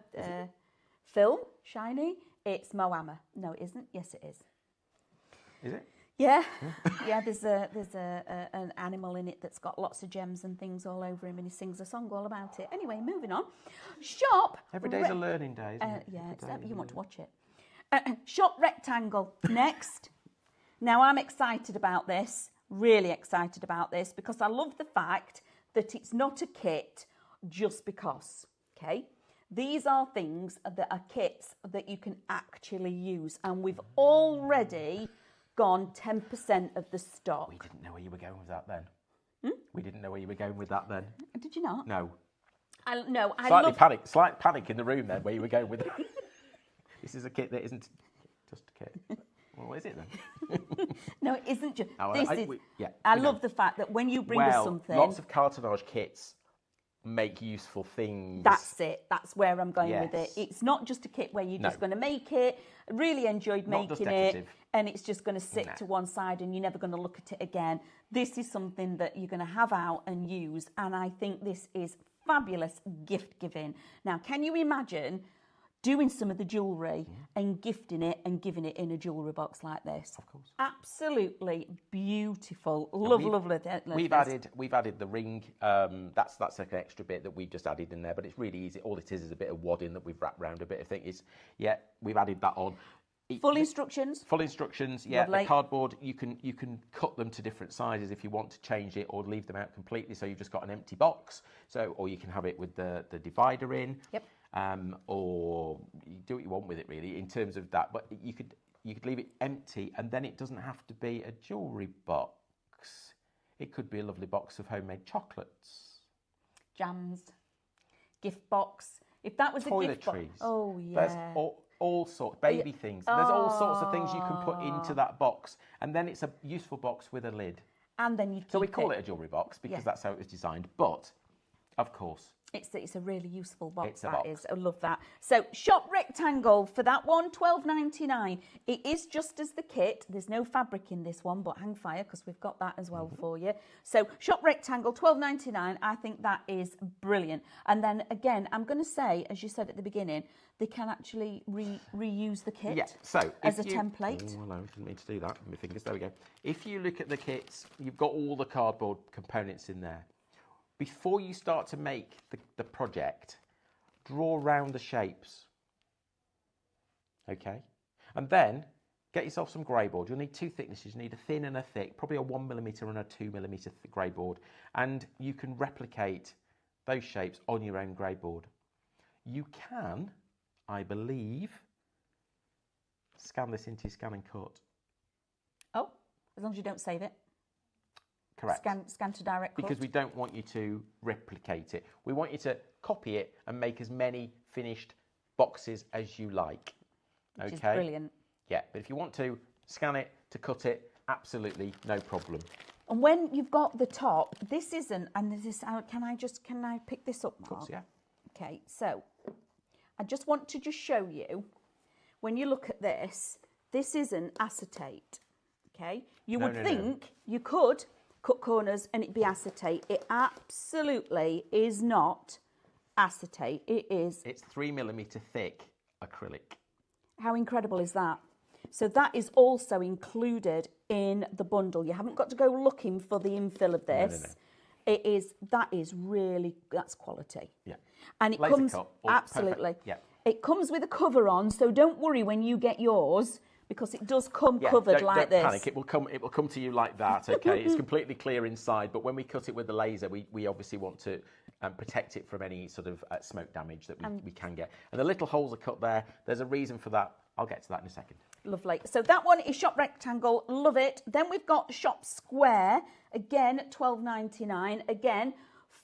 [SPEAKER 3] film. Shiny. It's Moama. No, it isn't. Yes, it is.
[SPEAKER 2] Is it?
[SPEAKER 3] Yeah, yeah. There's an animal in it that's got lots of gems and things all over him, and he sings a song all about it. Anyway, moving on. Shop.
[SPEAKER 2] Every day's a learning day, isn't it?
[SPEAKER 3] Yeah, you want to watch it. Shop Rectangle next. Now I'm excited about this. Really excited about this because I love the fact that it's not a kit just because. Okay. These are things that are kits that you can actually use, and we've already gone 10% of the stock.
[SPEAKER 2] We didn't know where you were going with that then. We didn't know where you were going with that then.
[SPEAKER 3] Did you not?
[SPEAKER 2] No.
[SPEAKER 3] Slight
[SPEAKER 2] panic in the room then where you were going with that. This is a kit that isn't just a kit. Well, what is it then?
[SPEAKER 3] No, it isn't just.
[SPEAKER 2] I
[SPEAKER 3] love the fact that when you bring us something.
[SPEAKER 2] Lots of cartonnage kits make useful things.
[SPEAKER 3] That's it. That's where I'm going with it. It's not just a kit where you're just going to make it. Really enjoyed making it, and it's just going to sit to one side and you're never going to look at it again. This is something that you're going to have out and use, and I think this is fabulous gift giving. Now, can you imagine doing some of the jewellery and gifting it and giving it in a jewellery box like this?
[SPEAKER 2] Of course.
[SPEAKER 3] Absolutely beautiful. Lovely.
[SPEAKER 2] We've added the ring. That's like an extra bit that we've just added in there, but it's really easy. All it is a bit of wadding that we've wrapped around a bit of thing. We've added that on.
[SPEAKER 3] Full instructions.
[SPEAKER 2] Full instructions. Yeah,
[SPEAKER 3] Lovely.
[SPEAKER 2] the cardboard you can cut them to different sizes if you want to change it or leave them out completely. So you've just got an empty box. Or you can have it with the divider in.
[SPEAKER 3] Yep.
[SPEAKER 2] Or you do what you want with it really in terms of that. But you could leave it empty, and then it doesn't have to be a jewellery box. It could be a lovely box of homemade chocolates,
[SPEAKER 3] jams, gift box. If that was a gift box, oh yeah.
[SPEAKER 2] There's all sorts, baby things. There's all sorts of things you can put into that box, and then it's a useful box with a lid.
[SPEAKER 3] And then you.
[SPEAKER 2] So we call it a jewellery box because that's how it was designed. But of course.
[SPEAKER 3] It's a really useful box.
[SPEAKER 2] It's a box.
[SPEAKER 3] Is. I love that. So Shop Rectangle for that one, $12.99. It is just as the kit. There's no fabric in this one, but hang fire because we've got that as well for you. So Shop Rectangle, $12.99. I think that is brilliant. And then again, I'm going to say, as you said at the beginning, they can actually reuse the kit.
[SPEAKER 2] Yeah. So
[SPEAKER 3] as a template.
[SPEAKER 2] Oh, no, I didn't mean to do that. My fingers. There we go. If you look at the kits, you've got all the cardboard components in there. Before you start to make the project, draw round the shapes. Okay, and then get yourself some grey board. You'll need two thicknesses. You need a thin and a thick, probably a 1mm and a 2mm grey board. And you can replicate those shapes on your own grey board. You can, I believe, scan this into your scan and cut.
[SPEAKER 3] Oh, as long as you don't save it.
[SPEAKER 2] Correct.
[SPEAKER 3] Scan to direct cut.
[SPEAKER 2] Because we don't want you to replicate it. We want you to copy it and make as many finished boxes as you like.
[SPEAKER 3] Which is brilliant.
[SPEAKER 2] Yeah, but if you want to scan it, to cut it, absolutely no problem.
[SPEAKER 3] And when you've got the top, this isn't, and this is, can I pick this up, Mark?
[SPEAKER 2] Of course, yeah.
[SPEAKER 3] Okay, so I just want to just show you, when you look at this, this isn't acetate, okay? You would think you could cut corners and it'd be acetate. It absolutely is not acetate. It's
[SPEAKER 2] 3mm thick acrylic.
[SPEAKER 3] How incredible is that? So that is also included in the bundle. You haven't got to go looking for the infill of this. No. That's quality.
[SPEAKER 2] Yeah.
[SPEAKER 3] And it comes, absolutely. Yeah. It comes with a cover on, so don't worry when you get yours, because it does come covered like this.
[SPEAKER 2] Don't panic, it will come to you like that, okay? It's completely clear inside, but when we cut it with the laser, we obviously want to protect it from any sort of smoke damage that we can get. And the little holes are cut there. There's a reason for that. I'll get to that in a second.
[SPEAKER 3] Lovely. So that one is shop rectangle. Love it. Then we've got shop square. Again, $12.99. Again,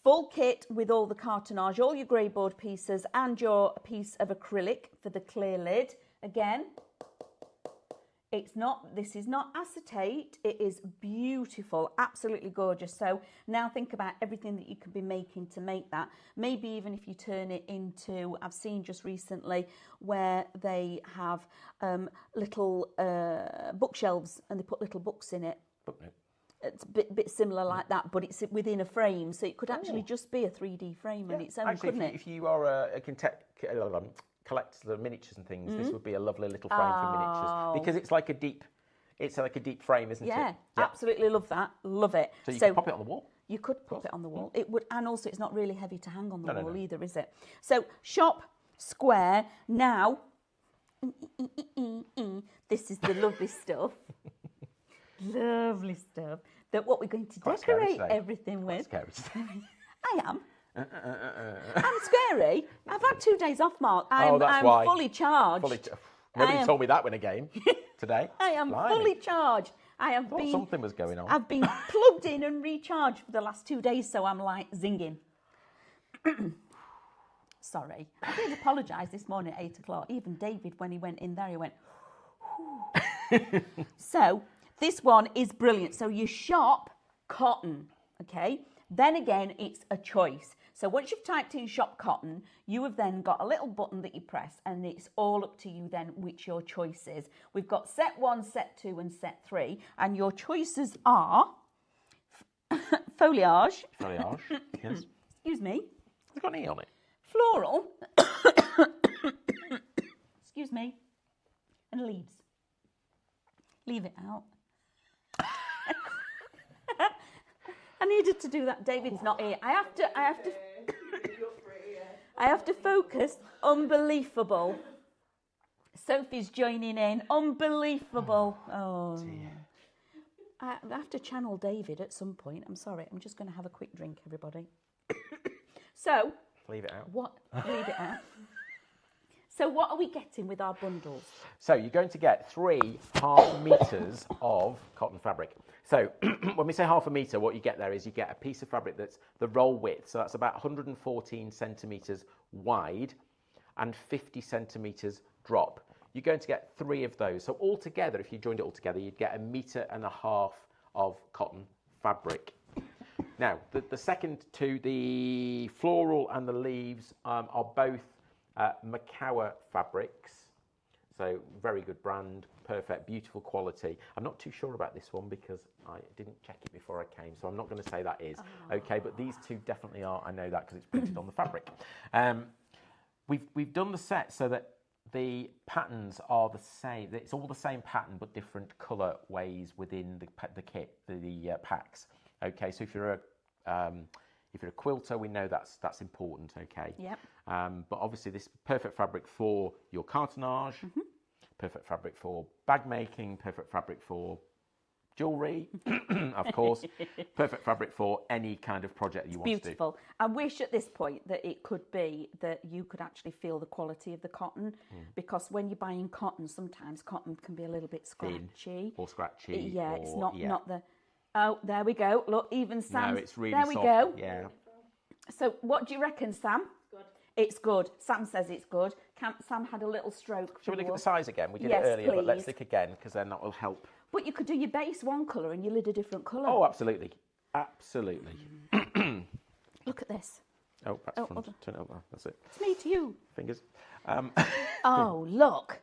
[SPEAKER 3] full kit with all the cartonnage, all your grey board pieces and your piece of acrylic for the clear lid. Again, this is not acetate. It is beautiful, absolutely gorgeous. So now think about everything that you could be making to make that. Maybe even if you turn it into, I've seen just recently where they have little bookshelves and they put little books in it.
[SPEAKER 2] Booknote.
[SPEAKER 3] It's a bit similar like that, but it's within a frame, so it could actually just be a 3D frame in its own,
[SPEAKER 2] actually,
[SPEAKER 3] couldn't it?
[SPEAKER 2] If you are collect the miniatures and things, this would be a lovely little frame for miniatures, because it's like a deep frame, isn't it?
[SPEAKER 3] Yeah, absolutely love that. Love it.
[SPEAKER 2] So you could pop it on the wall.
[SPEAKER 3] You could pop it on the wall. It would, and also it's not really heavy to hang on the wall either, is it? So shop square now. This is the lovely stuff. Lovely stuff. That what we're going to decorate everything with. I am. I'm scary. I've had 2 days off, Mark. I'm fully charged.
[SPEAKER 2] Nobody told me that when a game today.
[SPEAKER 3] I am fully charged.
[SPEAKER 2] Something was going on.
[SPEAKER 3] I've been plugged in and recharged for the last 2 days, so I'm like zinging. Sorry. I did apologise this morning at 8 o'clock. Even David, when he went in there, he went, So this one is brilliant. So you shop cotton, okay? Then again, it's a choice. So once you've typed in shop cotton, you have then got a little button that you press, and it's all up to you then which your choice is. We've got set 1, set 2 and set 3, and your choices are foliage.
[SPEAKER 2] Foliage, yes.
[SPEAKER 3] Excuse me.
[SPEAKER 2] It's got an E on it.
[SPEAKER 3] Floral. Excuse me. And leaves. Leave it out. I needed to do that. David's not here. I have to focus. Unbelievable. Sophie's joining in. Unbelievable. Oh. Dear. I have to channel David at some point. I'm sorry. I'm just going to have a quick drink, everybody. So.
[SPEAKER 2] Leave it out.
[SPEAKER 3] What? Leave it out. So what are we getting with our bundles?
[SPEAKER 2] So you're going to get 3.5 meters of cotton fabric. So when we say 0.5 meter, what you get there is you get a piece of fabric that's the roll width. So that's about 114 centimeters wide and 50 centimeters drop. You're going to get 3 of those. So altogether, if you joined it all together, you'd get 1.5 meters of cotton fabric. Now, the second two, the floral and the leaves, are both Macawa fabrics. So very good brand, perfect, beautiful quality. I'm not too sure about this one because I didn't check it before I came, so I'm not going to say that is. Okay, but these two definitely are. I know that because it's printed on the fabric. We've done the set so that the patterns are the same. It's all the same pattern but different colour ways within the kit, the packs. Okay, so if you're If you're a quilter, we know that's important, okay?
[SPEAKER 3] Yep.
[SPEAKER 2] But obviously this perfect fabric for your cartonnage, perfect fabric for bag making, perfect fabric for jewellery, of course, perfect fabric for any kind of project you want to do.
[SPEAKER 3] Beautiful. I wish at this point that it could be that you could actually feel the quality of the cotton, because when you're buying cotton, sometimes cotton can be a little bit scratchy.
[SPEAKER 2] Thin or scratchy.
[SPEAKER 3] Yeah,
[SPEAKER 2] or,
[SPEAKER 3] it's not the... Oh, there we go. Look, even Sam.
[SPEAKER 2] No, it's really
[SPEAKER 3] there
[SPEAKER 2] soft.
[SPEAKER 3] we go.
[SPEAKER 2] Yeah.
[SPEAKER 3] So what do you reckon, Sam?
[SPEAKER 1] Good.
[SPEAKER 3] It's good. Sam says it's good. Sam had a little stroke.
[SPEAKER 2] Shall we look at the size again? We did
[SPEAKER 3] Yes,
[SPEAKER 2] it earlier, but let's
[SPEAKER 3] please.
[SPEAKER 2] look again, because then that will help.
[SPEAKER 3] But you could do your base one colour and your lid a different colour.
[SPEAKER 2] Oh, absolutely. Absolutely.
[SPEAKER 3] Look at this.
[SPEAKER 2] Oh, that's
[SPEAKER 3] hold
[SPEAKER 2] front.
[SPEAKER 3] on.
[SPEAKER 2] Turn it over. That's it.
[SPEAKER 3] It's me to you.
[SPEAKER 2] Fingers.
[SPEAKER 3] Oh, look.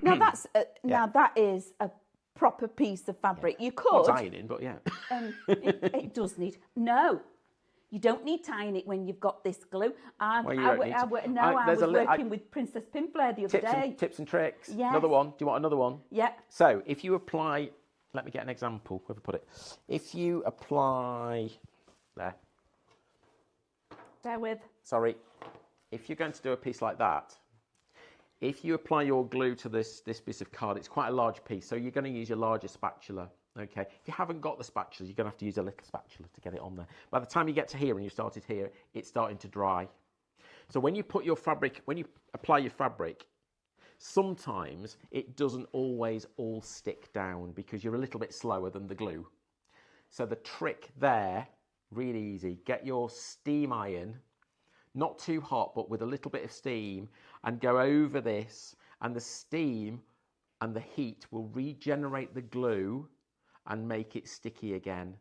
[SPEAKER 3] Now that's now that is a proper piece of fabric. You could.
[SPEAKER 2] Not ironing, but yeah.
[SPEAKER 3] It does need. No, you don't need tying it when you've got this glue. I was working with Princess Pinflair the other day.
[SPEAKER 2] Tips and tricks.
[SPEAKER 3] Yes.
[SPEAKER 2] Another one. Do you want another one?
[SPEAKER 3] Yeah.
[SPEAKER 2] So if you apply, let me get an example. Where have I put it? If you apply there.
[SPEAKER 3] Bear with.
[SPEAKER 2] Sorry. If you're going to do a piece like that, if you apply your glue to this piece of card, it's quite a large piece, so you're going to use your larger spatula, okay? If you haven't got the spatula, you're going to have to use a little spatula to get it on there. By the time you get to here and you started here, it's starting to dry. So when you put your fabric, when you apply your fabric, sometimes it doesn't always all stick down because you're a little bit slower than the glue. So the trick there, really easy, get your steam iron, not too hot, but with a little bit of steam, and go over this, and the steam and the heat will regenerate the glue and make it sticky again.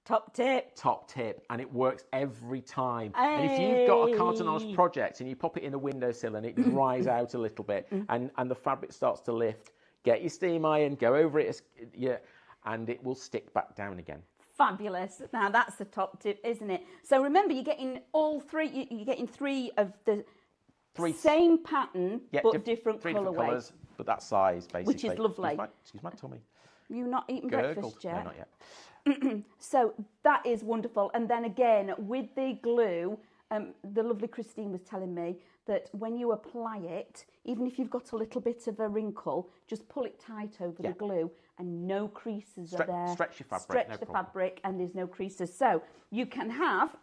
[SPEAKER 3] Top tip.
[SPEAKER 2] Top tip, and it works every time.
[SPEAKER 3] Hey.
[SPEAKER 2] And if you've got a cartonnage project and you pop it in a windowsill and it dries out a little bit, and the fabric starts to lift, get your steam iron, go over it, and it will stick back down again.
[SPEAKER 3] Fabulous. Now that's the top tip, isn't it? So remember, you're getting all three. You're getting three of the same pattern, but different colours,
[SPEAKER 2] but that size basically.
[SPEAKER 3] Which is lovely.
[SPEAKER 2] Excuse my tummy.
[SPEAKER 3] You've not eaten breakfast yet?
[SPEAKER 2] No, not yet.
[SPEAKER 3] So that is wonderful. And then again, with the glue, the lovely Christine was telling me that when you apply it, even if you've got a little bit of a wrinkle, just pull it tight over the glue and no creases are there.
[SPEAKER 2] Stretch your fabric.
[SPEAKER 3] Stretch the fabric and there's no creases. So you can have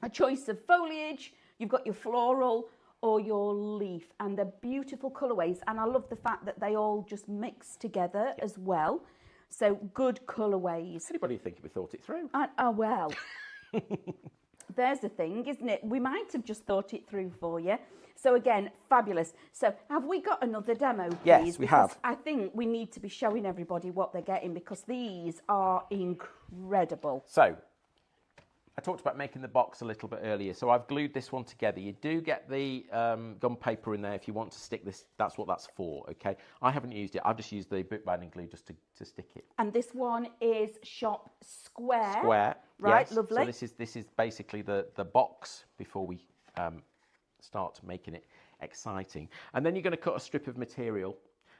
[SPEAKER 3] a choice of foliage, you've got your floral or your leaf, and they're beautiful colourways. And I love the fact that they all just mix together as well. So good colourways.
[SPEAKER 2] Anybody think we thought it through?
[SPEAKER 3] Oh, well. There's the thing, isn't it? We might have just thought it through for you. So again, fabulous. So have we got another demo, please?
[SPEAKER 2] Yes, we have.
[SPEAKER 3] I think we need to be showing everybody what they're getting because these are incredible.
[SPEAKER 2] So I talked about making the box a little bit earlier. So I've glued this one together. You do get the gum paper in there if you want to stick this. That's what that's for, okay? I haven't used it. I've just used the bookbinding glue just to stick it.
[SPEAKER 3] And this one is Shop Square.
[SPEAKER 2] Square.
[SPEAKER 3] Right,
[SPEAKER 2] yes.
[SPEAKER 3] lovely.
[SPEAKER 2] So this is basically the box before we start making it exciting. And then you're going to cut a strip of material,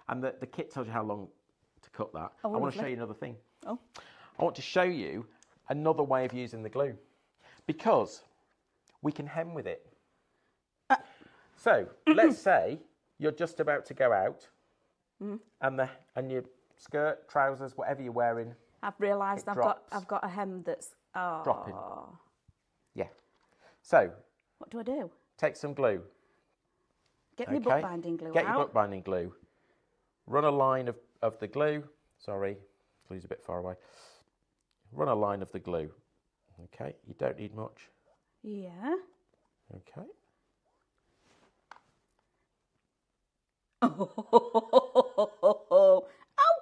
[SPEAKER 2] and the kit tells you how long to cut that.
[SPEAKER 3] Oh,
[SPEAKER 2] I want to
[SPEAKER 3] lovely.
[SPEAKER 2] show you another thing.
[SPEAKER 3] Oh.
[SPEAKER 2] I want to show you another way of using the glue, because we can hem with it. So let's say you're just about to go out, and your skirt, trousers, whatever you're wearing.
[SPEAKER 3] I've realised I've got a hem that's
[SPEAKER 2] dropping. Yeah. So
[SPEAKER 3] what do I do?
[SPEAKER 2] take some glue.
[SPEAKER 3] Get my bookbinding glue out.
[SPEAKER 2] Get your bookbinding glue. Run a line of the glue. Sorry, glue's a bit far away. Run a line of the glue. Okay, you don't need much.
[SPEAKER 3] Yeah.
[SPEAKER 2] Okay.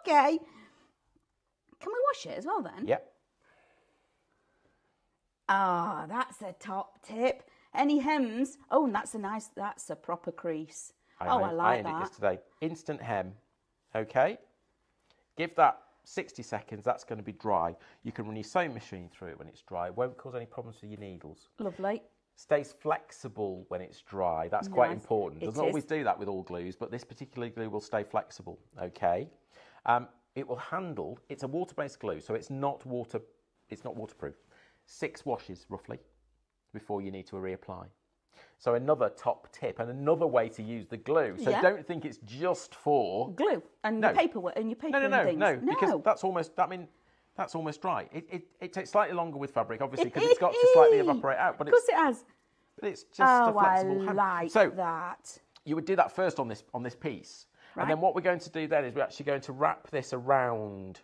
[SPEAKER 3] Okay. Can we wash it as well then?
[SPEAKER 2] Yep.
[SPEAKER 3] Ah, that's a top tip. Any hems? Oh, and that's a proper crease. I like
[SPEAKER 2] I
[SPEAKER 3] that.
[SPEAKER 2] ironed it yesterday. Instant hem. Okay. Give that 60 seconds. That's going to be dry. You can run your sewing machine through it when it's dry. It won't cause any problems with your needles.
[SPEAKER 3] Lovely.
[SPEAKER 2] Stays flexible when it's dry. That's quite important. Doesn't always do that with all glues, but this particular glue will stay flexible. Okay. It will handle. It's a water-based glue, so it's not waterproof. 6 washes roughly before you need to reapply. So another top tip and another way to use the glue. So don't think it's just for
[SPEAKER 3] glue and your paper and things.
[SPEAKER 2] No, because that's almost dry. It takes slightly longer with fabric, obviously, because it's got to slightly evaporate out. But
[SPEAKER 3] of course it has.
[SPEAKER 2] But it's just a flexible hem.
[SPEAKER 3] Like
[SPEAKER 2] so
[SPEAKER 3] that.
[SPEAKER 2] You would do that first on this piece, and then what we're going to do then is we're actually going to wrap this around.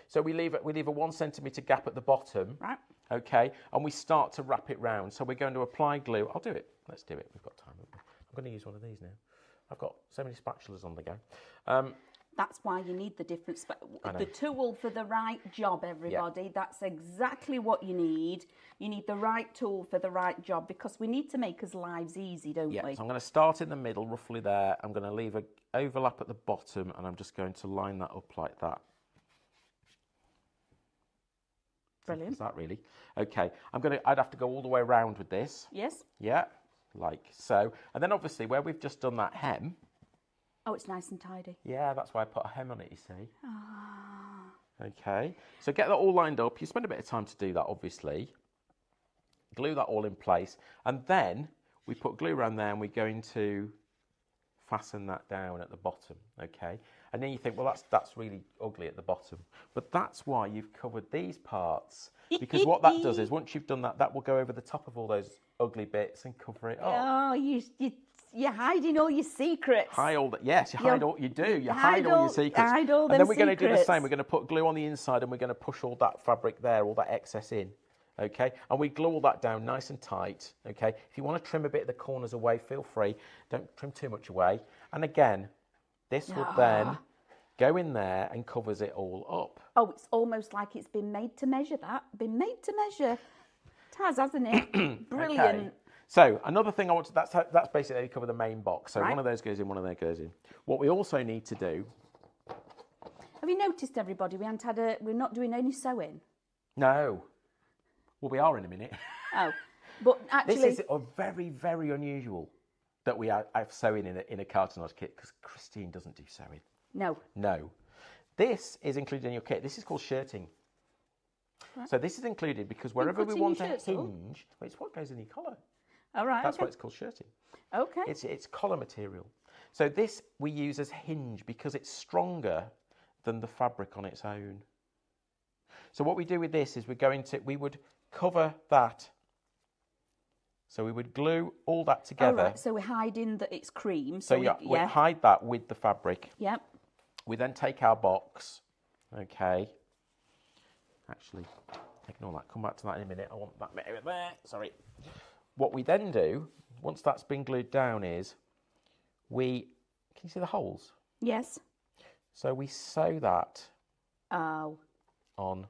[SPEAKER 2] So we leave a 1 centimetre gap at the bottom.
[SPEAKER 3] Right.
[SPEAKER 2] Okay, and we start to wrap it round. So we're going to apply glue. I'll do it. Let's do it. We've got time. I'm going to use one of these now. I've got so many spatulas on the go.
[SPEAKER 3] That's why you need the different the tool for the right job, everybody. Yeah. That's exactly what you need. You need the right tool for the right job because we need to make our lives easy, don't we?
[SPEAKER 2] So I'm going to start in the middle, roughly there. I'm going to leave an overlap at the bottom, and I'm just going to line that up like that.
[SPEAKER 3] Brilliant.
[SPEAKER 2] Is that really? Okay. I'd have to go all the way around with this.
[SPEAKER 3] Yes.
[SPEAKER 2] Yeah, like so. And then obviously where we've just done that hem.
[SPEAKER 3] Oh, it's nice and tidy.
[SPEAKER 2] Yeah, that's why I put a hem on it, you see.
[SPEAKER 3] Ah.
[SPEAKER 2] Okay. So get that all lined up. You spend a bit of time to do that, obviously. Glue that all in place. And then we put glue around there and we're going to fasten that down at the bottom, okay? And then you think, well, that's really ugly at the bottom. But that's why you've covered these parts. Because what that does is once you've done that, that will go over the top of all those ugly bits and cover it up.
[SPEAKER 3] Oh, you're hiding all your secrets.
[SPEAKER 2] Yes, you hide all your secrets.
[SPEAKER 3] Hide all them
[SPEAKER 2] and then we're going to do the
[SPEAKER 3] secrets.
[SPEAKER 2] same. We're going to put glue on the inside and we're going to push all that fabric there, all that excess in. Okay, and we glue all that down nice and tight. Okay, if you want to trim a bit of the corners away, feel free. Don't trim too much away. And again, this would then go in there and covers it all up.
[SPEAKER 3] Oh, it's almost like it's been made to measure. Been made to measure. It has, hasn't it? Brilliant.
[SPEAKER 2] Okay. So another thing I want to, that's basically you cover the main box. So one of those goes in, one of those goes in. What we also need to do.
[SPEAKER 3] Have you noticed, everybody? We're not doing any sewing.
[SPEAKER 2] No. Well, we are in a minute.
[SPEAKER 3] Oh, but actually...
[SPEAKER 2] This is very, very unusual that we have sewing in a cartonnage kit because Christine doesn't do sewing.
[SPEAKER 3] No.
[SPEAKER 2] No. This is included in your kit. This is called shirting. Right. So this is included because wherever we want to hinge... Well, it's what goes in your collar.
[SPEAKER 3] All right,
[SPEAKER 2] That's why it's called shirting.
[SPEAKER 3] Okay.
[SPEAKER 2] It's collar material. So this we use as hinge because it's stronger than the fabric on its own. So what we do with this is we would cover that. So we would glue all that together.
[SPEAKER 3] Oh, right. So we're hiding that it's cream.
[SPEAKER 2] So we hide that with the fabric.
[SPEAKER 3] Yep.
[SPEAKER 2] We then take our box. Okay. Actually, ignore that. Come back to that in a minute. I want that bit there. Sorry. What we then do, once that's been glued down, is can you see the holes?
[SPEAKER 3] Yes.
[SPEAKER 2] So we sew that
[SPEAKER 3] on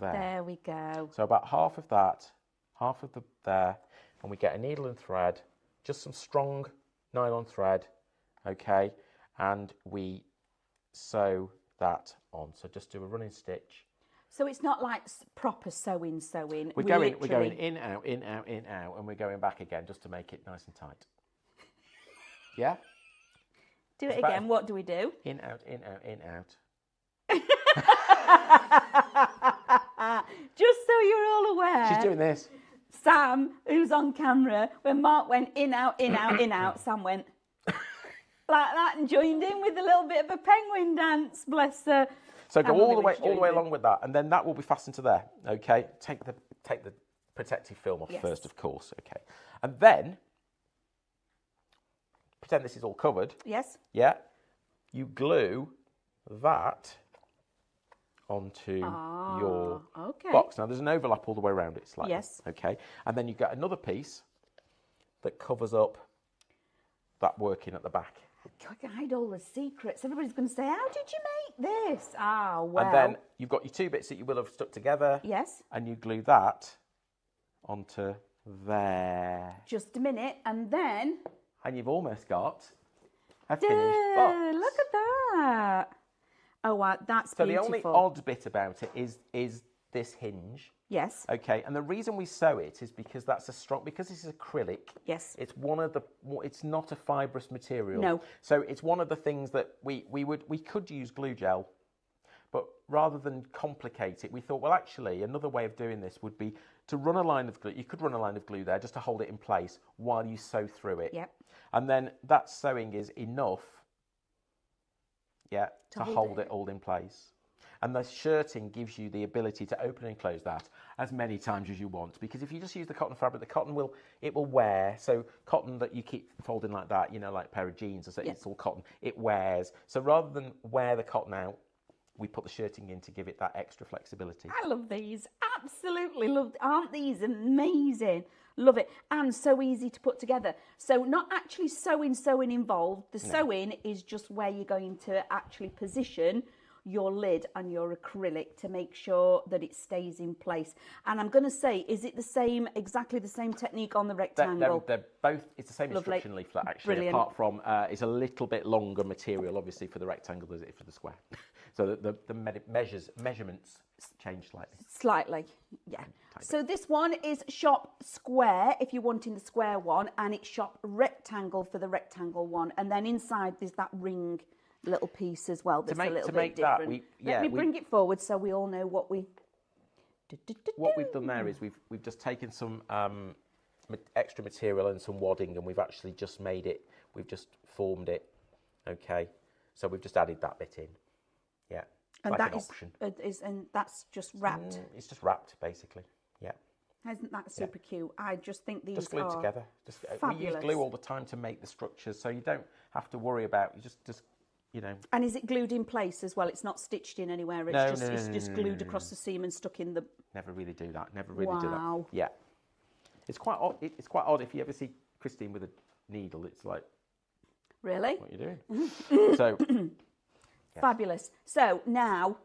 [SPEAKER 2] there.
[SPEAKER 3] There we go.
[SPEAKER 2] So about half of that, half of there, and we get a needle and thread, just some strong nylon thread, okay, and we sew that on. So just do a running stitch.
[SPEAKER 3] So it's not like proper sewing.
[SPEAKER 2] We're going in, out, in, out, in, out, and we're going back again just to make it nice and tight. Yeah?
[SPEAKER 3] Do it again. What do we do?
[SPEAKER 2] In, out, in, out, in, out.
[SPEAKER 3] Just so you're all aware.
[SPEAKER 2] She's doing this.
[SPEAKER 3] Sam, who's on camera, when Mark went in, out, in, out, in, out, Sam went like that and joined in with a little bit of a penguin dance, bless her.
[SPEAKER 2] So go all the way along with that, and then that will be fastened to there. Okay, take the protective film off first, of course. Okay, and then pretend this is all covered.
[SPEAKER 3] Yes.
[SPEAKER 2] Yeah. You glue that onto your box. Now there's an overlap all the way around it slightly.
[SPEAKER 3] Yes.
[SPEAKER 2] Okay, and then you get another piece that covers up that working at the back.
[SPEAKER 3] I hide all the secrets. Everybody's going to say, how did you make this? Ah, well.
[SPEAKER 2] And then you've got your two bits that you will have stuck together.
[SPEAKER 3] Yes.
[SPEAKER 2] And you glue that onto there.
[SPEAKER 3] Just a minute, and then...
[SPEAKER 2] And you've almost got a finished box.
[SPEAKER 3] Look at that. Oh, wow, that's beautiful.
[SPEAKER 2] So the only odd bit about it is this hinge.
[SPEAKER 3] Yes.
[SPEAKER 2] Okay, and the reason we sew it is because because this is acrylic.
[SPEAKER 3] Yes.
[SPEAKER 2] It's not a fibrous material.
[SPEAKER 3] No.
[SPEAKER 2] So it's one of the things that we could use glue gel, but rather than complicate it, we thought, well, actually, another way of doing this would be to run a line of glue. You could run a line of glue there just to hold it in place while you sew through it.
[SPEAKER 3] Yep.
[SPEAKER 2] And then that sewing is enough, to hold it all in place. And the shirting gives you the ability to open and close that as many times as you want. Because if you just use the cotton fabric, the cotton will wear. So cotton that you keep folding like that, you know, like a pair of jeans, or so, it's all cotton, it wears. So rather than wear the cotton out, we put the shirting in to give it that extra flexibility.
[SPEAKER 3] I love these. Absolutely love. Aren't these amazing? Love it. And so easy to put together. So not actually sewing involved. The sewing is just where you're going to actually position your lid and your acrylic to make sure that it stays in place. And I'm going to say, is it exactly the same technique on the rectangle?
[SPEAKER 2] They're both, it's the same instruction leaflet actually. Brilliant. Apart from it's a little bit longer material obviously for the rectangle than it is for the square. So the measurements change slightly.
[SPEAKER 3] Slightly, yeah. So this one is shop square if you're wanting the square one, and it's shop rectangle for the rectangle one. And then inside there's that ring little piece as well that's a little bit different. Let me bring it forward so we all know what we...
[SPEAKER 2] What we've done there is we've just taken some extra material and some wadding, and we've actually just made it, we've just formed it, okay? So we've just added that bit in, yeah.
[SPEAKER 3] And
[SPEAKER 2] like
[SPEAKER 3] that
[SPEAKER 2] an option.
[SPEAKER 3] And that's just wrapped?
[SPEAKER 2] It's just wrapped, basically, yeah.
[SPEAKER 3] Isn't that super cute? I just think these
[SPEAKER 2] just glued
[SPEAKER 3] are
[SPEAKER 2] together.
[SPEAKER 3] fabulous.
[SPEAKER 2] We use glue all the time to make the structures, so you don't have to worry about, you just you know.
[SPEAKER 3] And is it glued in place as well? It's not stitched in anywhere. It's just glued across the seam and stuck in the...
[SPEAKER 2] Never really do that. Never really do that. Yeah. It's quite odd. It's quite odd if you ever see Christine with a needle. It's like,
[SPEAKER 3] really?
[SPEAKER 2] What are you doing? So,
[SPEAKER 3] yes. Fabulous. So now,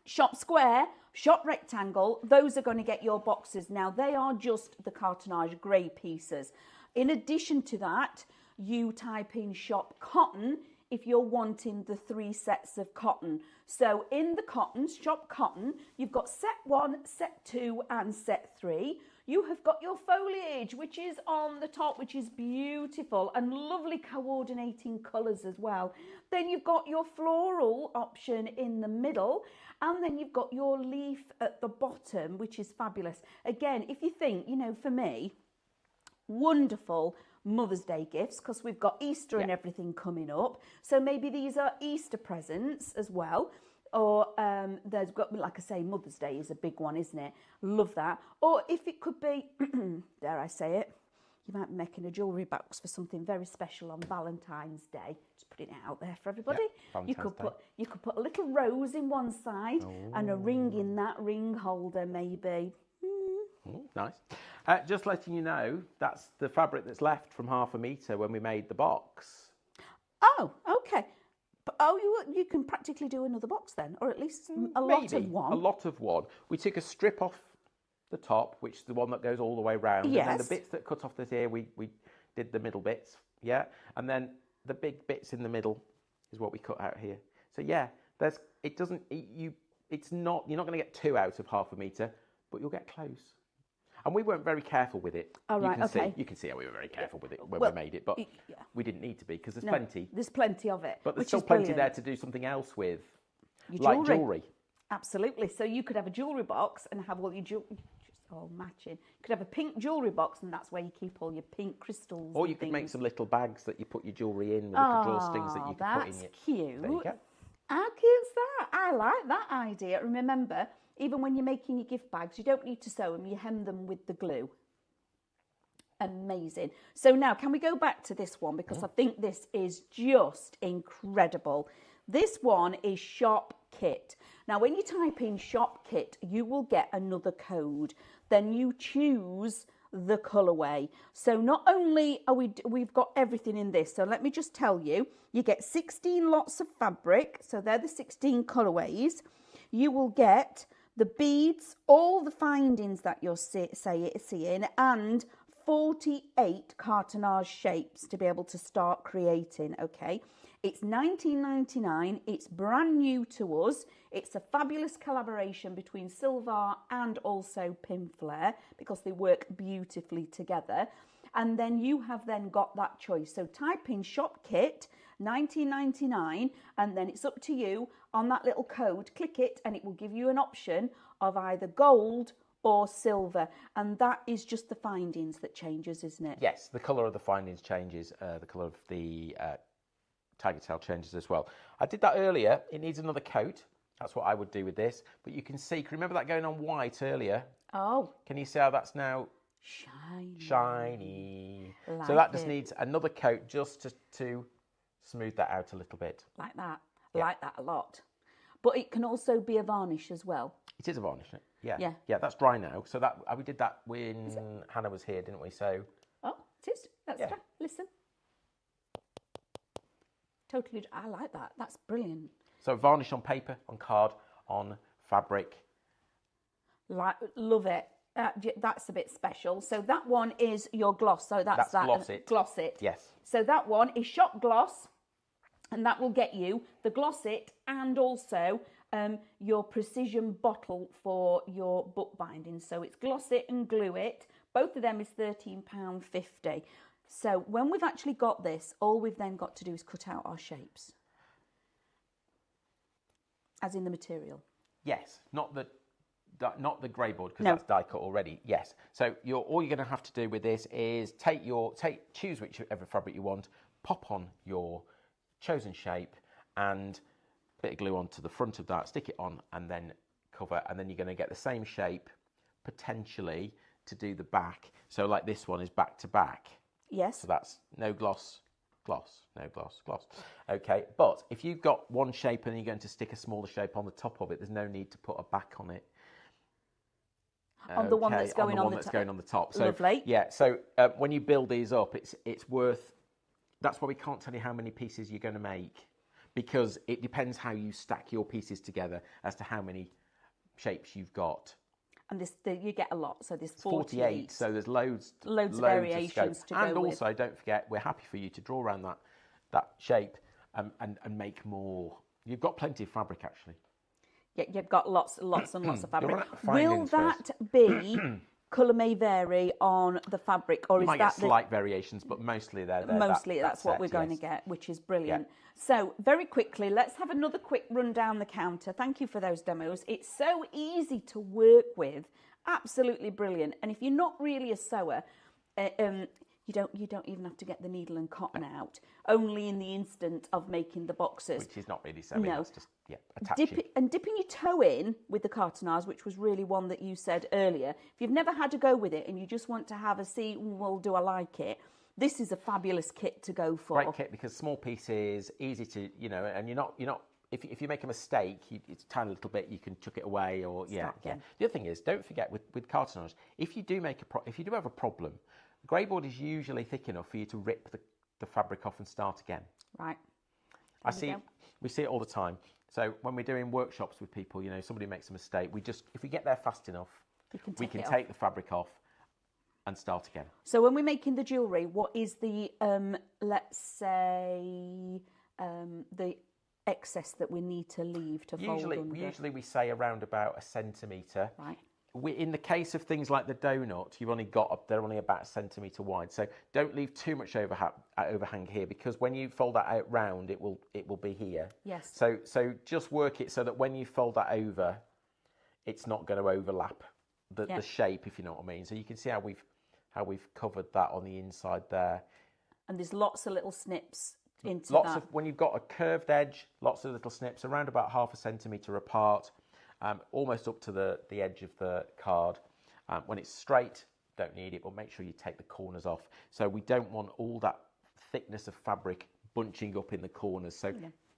[SPEAKER 3] shop square, shop rectangle. Those are going to get your boxes. Now they are just the cartonnage grey pieces. In addition to that, you type in shop cotton if you're wanting the 3 sets of cotton. So in the cotton, shop cotton, you've got set 1, set 2 and set 3. You have got your foliage, which is on the top, which is beautiful and lovely coordinating colours as well. Then you've got your floral option in the middle, and then you've got your leaf at the bottom, which is fabulous. Again, if you think, you know, for me, wonderful Mother's Day gifts, because we've got Easter and everything coming up. So maybe these are Easter presents as well. Or there's got, like I say, Mother's Day is a big one, isn't it? Love that. Or if it could be, dare I say it, you might be making a jewellery box for something very special on Valentine's Day. Just putting it out there for everybody. You could put a little rose in one side and a ring in that ring holder, maybe.
[SPEAKER 2] Nice. Just letting you know, that's the fabric that's left from 1/2 metre when we made the box.
[SPEAKER 3] Oh, okay. But, you can practically do another box then, or at least a lot of one.
[SPEAKER 2] A lot of one. We took a strip off the top, which is the one that goes all the way round.
[SPEAKER 3] Yes.
[SPEAKER 2] And then the bits that cut off the ear, we did the middle bits, yeah. And then the big bits in the middle is what we cut out here. So yeah, you're not going to get 2 out of 1/2 metre, but you'll get close. And we weren't very careful with it.
[SPEAKER 3] Oh, right,
[SPEAKER 2] You can see how we were very careful with it when we made it, but we didn't need to be because there's plenty.
[SPEAKER 3] There's plenty of it.
[SPEAKER 2] But there's still plenty there to do something else with,
[SPEAKER 3] like
[SPEAKER 2] jewellery.
[SPEAKER 3] Absolutely. So you could have a jewellery box and have all your jewellery just all matching. You could have a pink jewellery box and that's where you keep all your pink crystals.
[SPEAKER 2] Or you could make some little bags that you put your jewellery in with little drawstrings that you can put in it.
[SPEAKER 3] That's cute.
[SPEAKER 2] There you go.
[SPEAKER 3] How cute's that? I like that idea. And remember, even when you're making your gift bags, you don't need to sew them, you hem them with the glue. Amazing. So now, can we go back to this one? Because I think this is just incredible. This one is shop kit. Now, when you type in shop kit, you will get another code. Then you choose the colourway. So not only are we've got everything in this. So let me just tell you, you get 16 lots of fabric. So they're the 16 colourways. You will get the beads, all the findings that you're seeing, and 48 cartonnage shapes to be able to start creating, okay? It's $19.99. It's brand new to us. It's a fabulous collaboration between Silvar and also Pinflair because they work beautifully together. and then you have then got that choice. So type in shop kit, $19.99, and then it's up to you on that little code. Click it and it will give you an option of either gold or silver, and that is just the findings that changes, isn't it?
[SPEAKER 2] Yes, the colour of the findings changes, the colour of the tiger tail changes as well. I did that earlier. It needs another coat. That's what I would do with this, but you can see, remember that going on white earlier?
[SPEAKER 3] Oh.
[SPEAKER 2] Can you see how that's now shiny? Like so that just needs another coat just to smooth that out a little bit.
[SPEAKER 3] Like that. Yeah. Like that a lot. But it can also be a varnish as well.
[SPEAKER 2] It is a varnish, yeah.
[SPEAKER 3] Yeah.
[SPEAKER 2] Yeah, that's dry now. So that we did that when Hannah was here, didn't we? So.
[SPEAKER 3] Oh, it is. Let's try. Listen. Totally. I like that. That's brilliant.
[SPEAKER 2] So varnish on paper, on card, on fabric.
[SPEAKER 3] Love it. That's a bit special. So that one is your gloss. So that's that.
[SPEAKER 2] Gloss It.
[SPEAKER 3] Gloss It.
[SPEAKER 2] Yes.
[SPEAKER 3] So that one is shop gloss, and that will get you the Gloss It and also your precision bottle for your book binding. So it's Gloss It and Glue It. Both of them is £13.50. So when we've actually got this, all we've then got to do is cut out our shapes. As in the material. Yes,
[SPEAKER 2] not the grey board, because that's die cut already. Yes. So all you're going to have to do with this is choose whichever fabric you want, pop on your chosen shape, and a bit of glue onto the front of that, stick it on, and then cover, and then you're going to get the same shape potentially to do the back. So like this one is back to back.
[SPEAKER 3] Yes.
[SPEAKER 2] So that's no gloss, no gloss. Okay, but if you've got one shape and you're going to stick a smaller shape on the top of it, there's no need to put a back on it.
[SPEAKER 3] On the one that's going on
[SPEAKER 2] the top. So,
[SPEAKER 3] lovely.
[SPEAKER 2] Yeah. So when you build these up, it's worth. That's why we can't tell you how many pieces you're going to make, because it depends how you stack your pieces together as to how many shapes you've got.
[SPEAKER 3] And you get a lot. So there's
[SPEAKER 2] 48. So there's loads
[SPEAKER 3] of variations to go with.
[SPEAKER 2] And also, don't forget, we're happy for you to draw around that shape and make more. You've got plenty of fabric actually.
[SPEAKER 3] Yeah, you've got lots and lots of fabric. Will that be colour may vary on the fabric, or
[SPEAKER 2] you might get slight variations, but mostly that's
[SPEAKER 3] what we're going to get, which is brilliant. Yeah. So very quickly, let's have another quick run down the counter. Thank you for those demos. It's so easy to work with, absolutely brilliant. And if you're not really a sewer, you don't even have to get the needle and cotton out. Only in the instant of making the boxes,
[SPEAKER 2] which is not really sewing. No. That's just
[SPEAKER 3] dipping your toe in with the cartonnage, which was really one that you said earlier. If you've never had a go with it and you just want to have a see, well, do I like it? This is a fabulous kit to go for.
[SPEAKER 2] Great kit, because small pieces, easy to and you're not. If you make a mistake, it's a tiny little bit, you can chuck it away or yeah. The other thing is, don't forget with cartonnage, if you do have a problem, grey board is usually thick enough for you to rip the fabric off and start again.
[SPEAKER 3] Right.
[SPEAKER 2] We see it all the time. So when we're doing workshops with people, somebody makes a mistake, if we get there fast enough, we can take the fabric off and start again.
[SPEAKER 3] So when we're making the jewellery, what is the, let's say, the excess that we need to leave to fold under?
[SPEAKER 2] Usually we say around about 1 centimetre.
[SPEAKER 3] Right.
[SPEAKER 2] In the case of things like the donut, they're only about 1 centimetre wide. So don't leave too much overhang here, because when you fold that out round, it will be here.
[SPEAKER 3] Yes.
[SPEAKER 2] So just work it so that when you fold that over, it's not going to overlap the shape, if you know what I mean. So you can see how we've covered that on the inside there. And
[SPEAKER 3] there's lots of little snips into
[SPEAKER 2] that. When you've got a curved edge, lots of little snips around about 0.5 centimetre apart. Almost up to the edge of the card. When it's straight, don't need it, but make sure you take the corners off. So we don't want all that thickness of fabric bunching up in the corners. So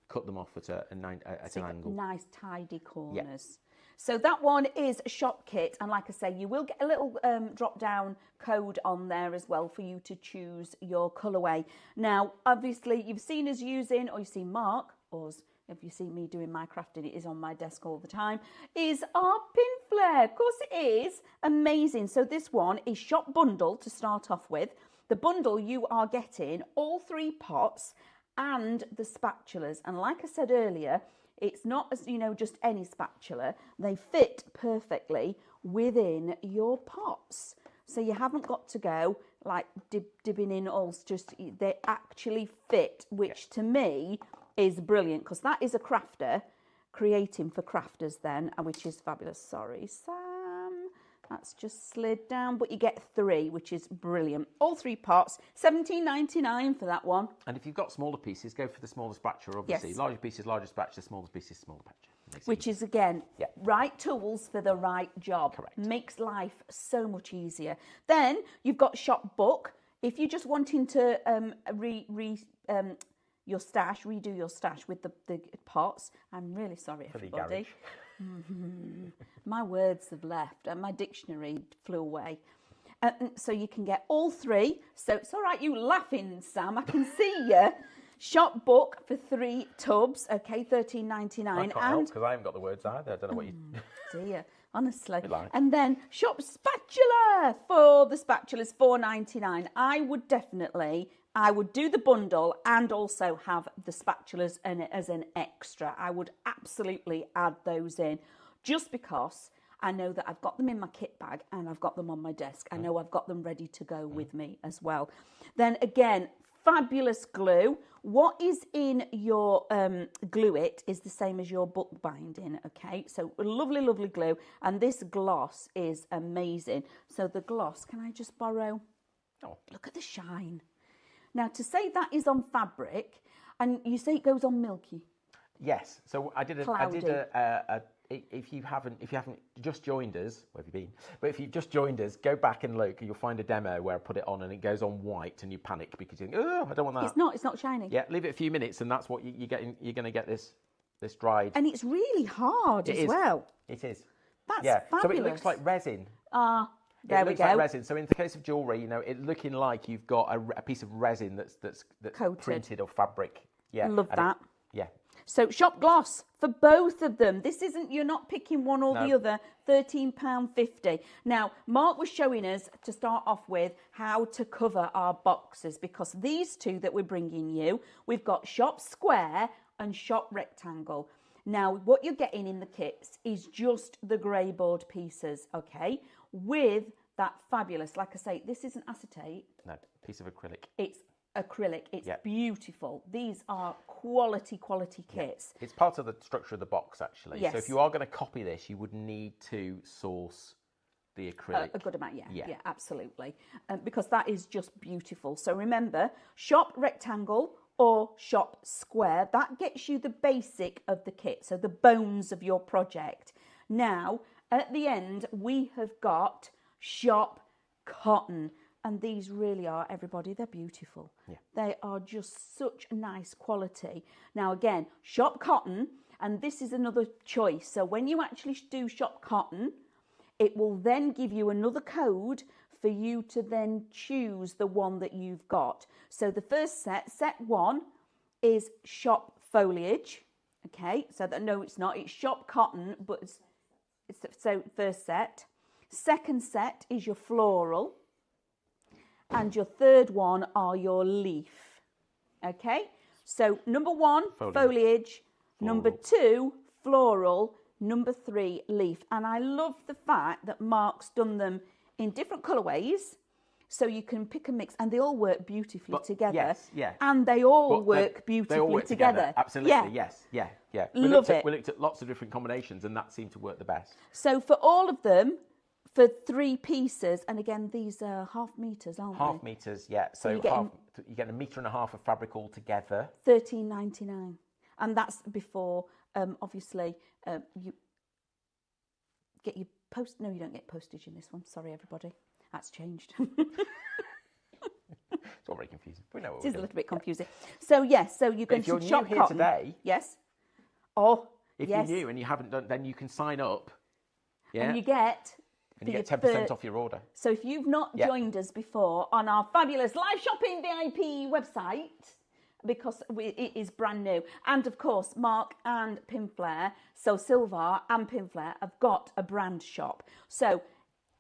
[SPEAKER 2] cut them off at an angle.
[SPEAKER 3] Nice, tidy corners. Yeah. So that one is shop kit, and like I say, you will get a little drop-down code on there as well for you to choose your colourway. Now, obviously, you've seen us using, or you've seen Mark, or if you see me doing my crafting, it is on my desk all the time, is our Pinflair. Of course it is. Amazing. So this one is shop bundle to start off with. The bundle, you are getting all 3 pots and the spatulas. And like I said earlier, it's not, just any spatula. They fit perfectly within your pots. So you haven't got to go like dibbing in alls, just they actually fit, which to me is brilliant, because that is a crafter creating for crafters then, which is fabulous. Sorry, Sam, that's just slid down, but you get 3, which is brilliant. All 3 pots, $17.99 for that one.
[SPEAKER 2] And if you've got smaller pieces, go for the smaller spatula, obviously.
[SPEAKER 3] Yes.
[SPEAKER 2] Larger pieces, larger spatula, smaller pieces, smaller spatula.
[SPEAKER 3] Which is, again, right tools for the right job.
[SPEAKER 2] Correct.
[SPEAKER 3] Makes life so much easier. Then you've got Shop Book. If you're just wanting to redo your stash with the pots, I'm really sorry, everybody. My words have left and my dictionary flew away. So you can get all 3. So it's all right, you laughing, Sam. I can see you. Shop Book for 3 tubs, okay, $13.99.
[SPEAKER 2] I can't help because I haven't got the words either. I don't know what you...
[SPEAKER 3] Dear, honestly.
[SPEAKER 2] Like.
[SPEAKER 3] And then Shop Spatula for the spatulas, $4.99. I would do the bundle and also have the spatulas as an extra. I would absolutely add those in, just because I know that I've got them in my kit bag and I've got them on my desk. I know I've got them ready to go with me as well. Then again, fabulous glue. What is in your Glue It is the same as your book binding, okay? So lovely, lovely glue. And this gloss is amazing. So the gloss, can I just borrow? Oh, look at the shine. Now, to say that is on fabric, and you say it goes on milky.
[SPEAKER 2] Yes. So I did if you haven't just joined us, where have you been? But if you've just joined us, go back and look. You'll find a demo where I put it on and it goes on white, and you panic because you think, oh, I don't want that.
[SPEAKER 3] It's not shiny.
[SPEAKER 2] Yeah, leave it a few minutes, and that's what you're getting. You're going to get this dried.
[SPEAKER 3] And it's really hard as well.
[SPEAKER 2] It is.
[SPEAKER 3] That's fabulous.
[SPEAKER 2] So it looks like resin.
[SPEAKER 3] There we go.
[SPEAKER 2] It looks like resin. So in the case of jewellery, it's looking like you've got a piece of resin that's
[SPEAKER 3] coated.
[SPEAKER 2] Printed or fabric. Yeah,
[SPEAKER 3] love that.
[SPEAKER 2] Yeah.
[SPEAKER 3] So Shop Gloss for both of them. This isn't, you're not picking one or the other, £13.50. Now, Mark was showing us, to start off with, how to cover our boxes, because these 2 that we're bringing you, we've got Shop Square and Shop Rectangle. Now, what you're getting in the kits is just the grey board pieces, okay, with that fabulous, like I say, this isn't acetate.
[SPEAKER 2] No, piece of acrylic.
[SPEAKER 3] It's acrylic. It's beautiful. These are quality kits.
[SPEAKER 2] It's part of the structure of the box, actually.
[SPEAKER 3] Yes.
[SPEAKER 2] So if you are going to copy this, you would need to source the acrylic.
[SPEAKER 3] A good amount, yeah, absolutely. Because that is just beautiful. So remember, Shop Rectangle or Shop Square, that gets you the basic of the kit, so the bones of your project. Now, at the end, we have got Shop Cotton. And these really are, everybody, they're beautiful. Yeah. They are just such nice quality. Now, again, Shop Cotton, and this is another choice. So when you actually do Shop Cotton, it will then give you another code for you to then choose the one that you've got. So the first set 1, is Shop Foliage. Okay, so that, no, it's not. It's Shop Cotton, but it's so first set. Second set is your Floral. And your third one are your leaf. Okay, so number 1, foliage. Number 2, floral. Number 3, leaf. And I love the fact that Mark's done them in different colourways, so you can pick and mix, and they all work beautifully together.
[SPEAKER 2] Yes, yeah.
[SPEAKER 3] And they all work beautifully together.
[SPEAKER 2] Absolutely, yes, yeah. We looked at lots of different combinations, and that seemed to work the best.
[SPEAKER 3] So for all of them, for 3 pieces, and again, these are half meters, aren't they?
[SPEAKER 2] Half meters, yeah. So you get 1.5 meters of fabric all together.
[SPEAKER 3] $13.99, and that's before, obviously, you get your post. No, you don't get postage in this one. Sorry, everybody, that's changed.
[SPEAKER 2] It's all very confusing. We know what
[SPEAKER 3] it is a little bit confusing. So yes, so you can shop
[SPEAKER 2] If you're new here
[SPEAKER 3] cotton
[SPEAKER 2] today,
[SPEAKER 3] yes.
[SPEAKER 2] If you're new and you haven't done, then you can sign up. Yeah.
[SPEAKER 3] And you get
[SPEAKER 2] 10% off your order.
[SPEAKER 3] So if you've not joined us before on our fabulous LiveShopping.VIP website, because it is brand new, and of course Mark and Pinflair, so Silver and Pinflair have got a brand shop. So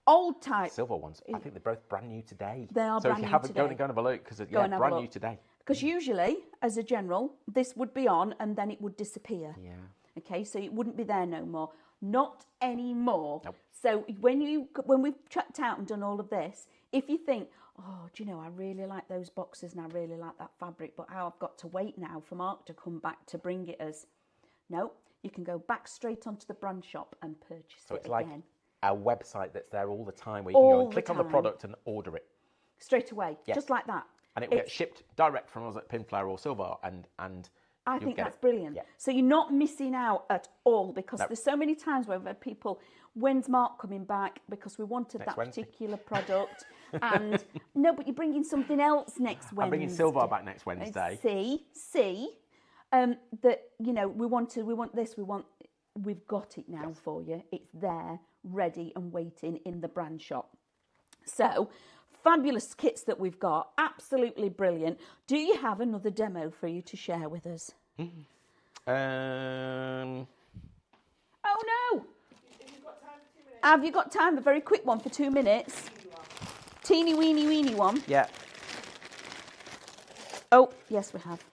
[SPEAKER 3] old type
[SPEAKER 2] silver ones, I think they're both brand new today.
[SPEAKER 3] They are brand new today. So if you haven't,
[SPEAKER 2] go and have a look, because they're brand new today.
[SPEAKER 3] Because usually, as a general, this would be on and then it would disappear.
[SPEAKER 2] Yeah.
[SPEAKER 3] Okay, so it wouldn't be there no more. Not anymore.
[SPEAKER 2] Nope.
[SPEAKER 3] So when we've checked out and done all of this, if you think, oh, do you know, I really like those boxes and I really like that fabric, but I've got to wait now for Mark to come back to bring it us. No, you can go back straight onto the brand shop and purchase it again. So
[SPEAKER 2] it's like our website that's there all the time where you can go and click on the product and order it.
[SPEAKER 3] Straight away, just like that.
[SPEAKER 2] And it will get shipped direct from us at Pinflair or Silver, and
[SPEAKER 3] I think that's brilliant. Yeah. So you're not missing out at all, because there's so many times where we've had people, when's Mark coming back? Because we wanted that particular product. And no, but you're bringing something else next Wednesday.
[SPEAKER 2] I'm bringing Silver back next Wednesday.
[SPEAKER 3] See, that, you know, we want this, we've got it now for you. It's there, ready and waiting in the brand shop. So, fabulous kits that we've got, absolutely brilliant. Do you have another demo for you to share with us?
[SPEAKER 2] Oh
[SPEAKER 3] no! Have you got time? A very quick one for 2 minutes. Teeny weeny one.
[SPEAKER 2] Yeah.
[SPEAKER 3] Oh, yes, we have.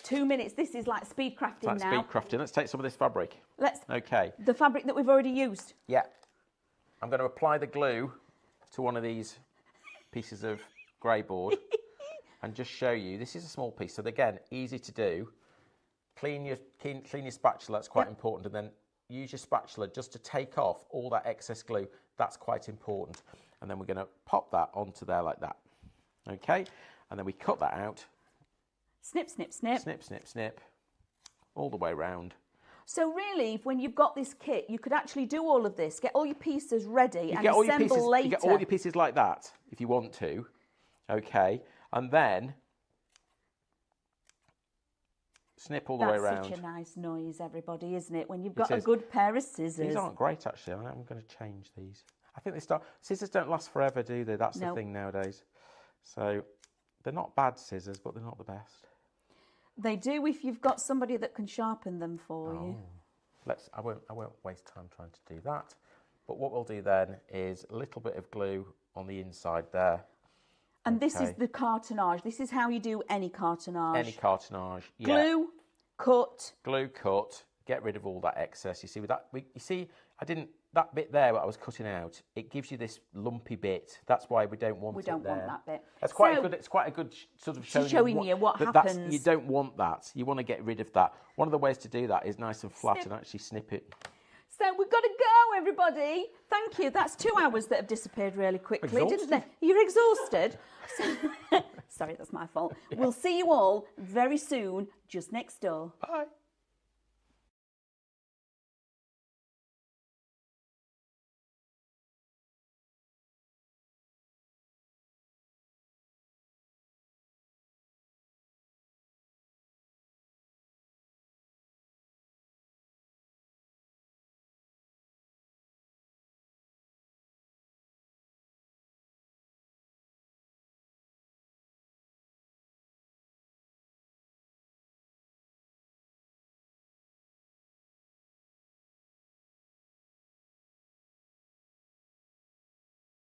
[SPEAKER 3] 2 minutes. This is like speed crafting now.
[SPEAKER 2] Speed crafting. Let's take some of this fabric. Okay.
[SPEAKER 3] The fabric that we've already used.
[SPEAKER 2] Yeah. I'm going to apply the glue to one of these pieces of grey board and just show you. This is a small piece, so again, easy to do. Clean your spatula. That's quite important, and then use your spatula just to take off all that excess glue. That's quite important. And then we're going to pop that onto there like that. Okay, and then we cut that out.
[SPEAKER 3] Snip, snip, snip.
[SPEAKER 2] Snip, snip, snip. All the way around.
[SPEAKER 3] So really, when you've got this kit, you could actually do all of this, get all your pieces ready and assemble later.
[SPEAKER 2] You get all your pieces like that, if you want to. Okay, and then snip all the way around.
[SPEAKER 3] That's such a nice noise, everybody, isn't it? When you've got a good pair of scissors.
[SPEAKER 2] These aren't great, actually. I'm going to change these. I think scissors don't last forever, do they? That's the thing nowadays. So they're not bad scissors, but they're not the best.
[SPEAKER 3] They do if you've got somebody that can sharpen them for you.
[SPEAKER 2] I won't waste time trying to do that. But what we'll do then is a little bit of glue on the inside there.
[SPEAKER 3] And this is the cartonnage. This is how you do any cartonnage.
[SPEAKER 2] Any cartonnage, yeah.
[SPEAKER 3] Glue, cut.
[SPEAKER 2] Glue, cut. Get rid of all that excess. You see, with that, that bit there what I was cutting out, it gives you this lumpy bit. That's why we don't want it there.
[SPEAKER 3] We don't want that bit.
[SPEAKER 2] That's quite it's quite a good sort of
[SPEAKER 3] showing you what happens.
[SPEAKER 2] You don't want that. You want to get rid of that. One of the ways to do that is nice and flat and actually snip it.
[SPEAKER 3] So we've got to go, everybody. Thank you. That's 2 hours that have disappeared really quickly, didn't they? You're exhausted. Sorry, that's my fault. We'll see you all very soon, just next door.
[SPEAKER 2] Bye.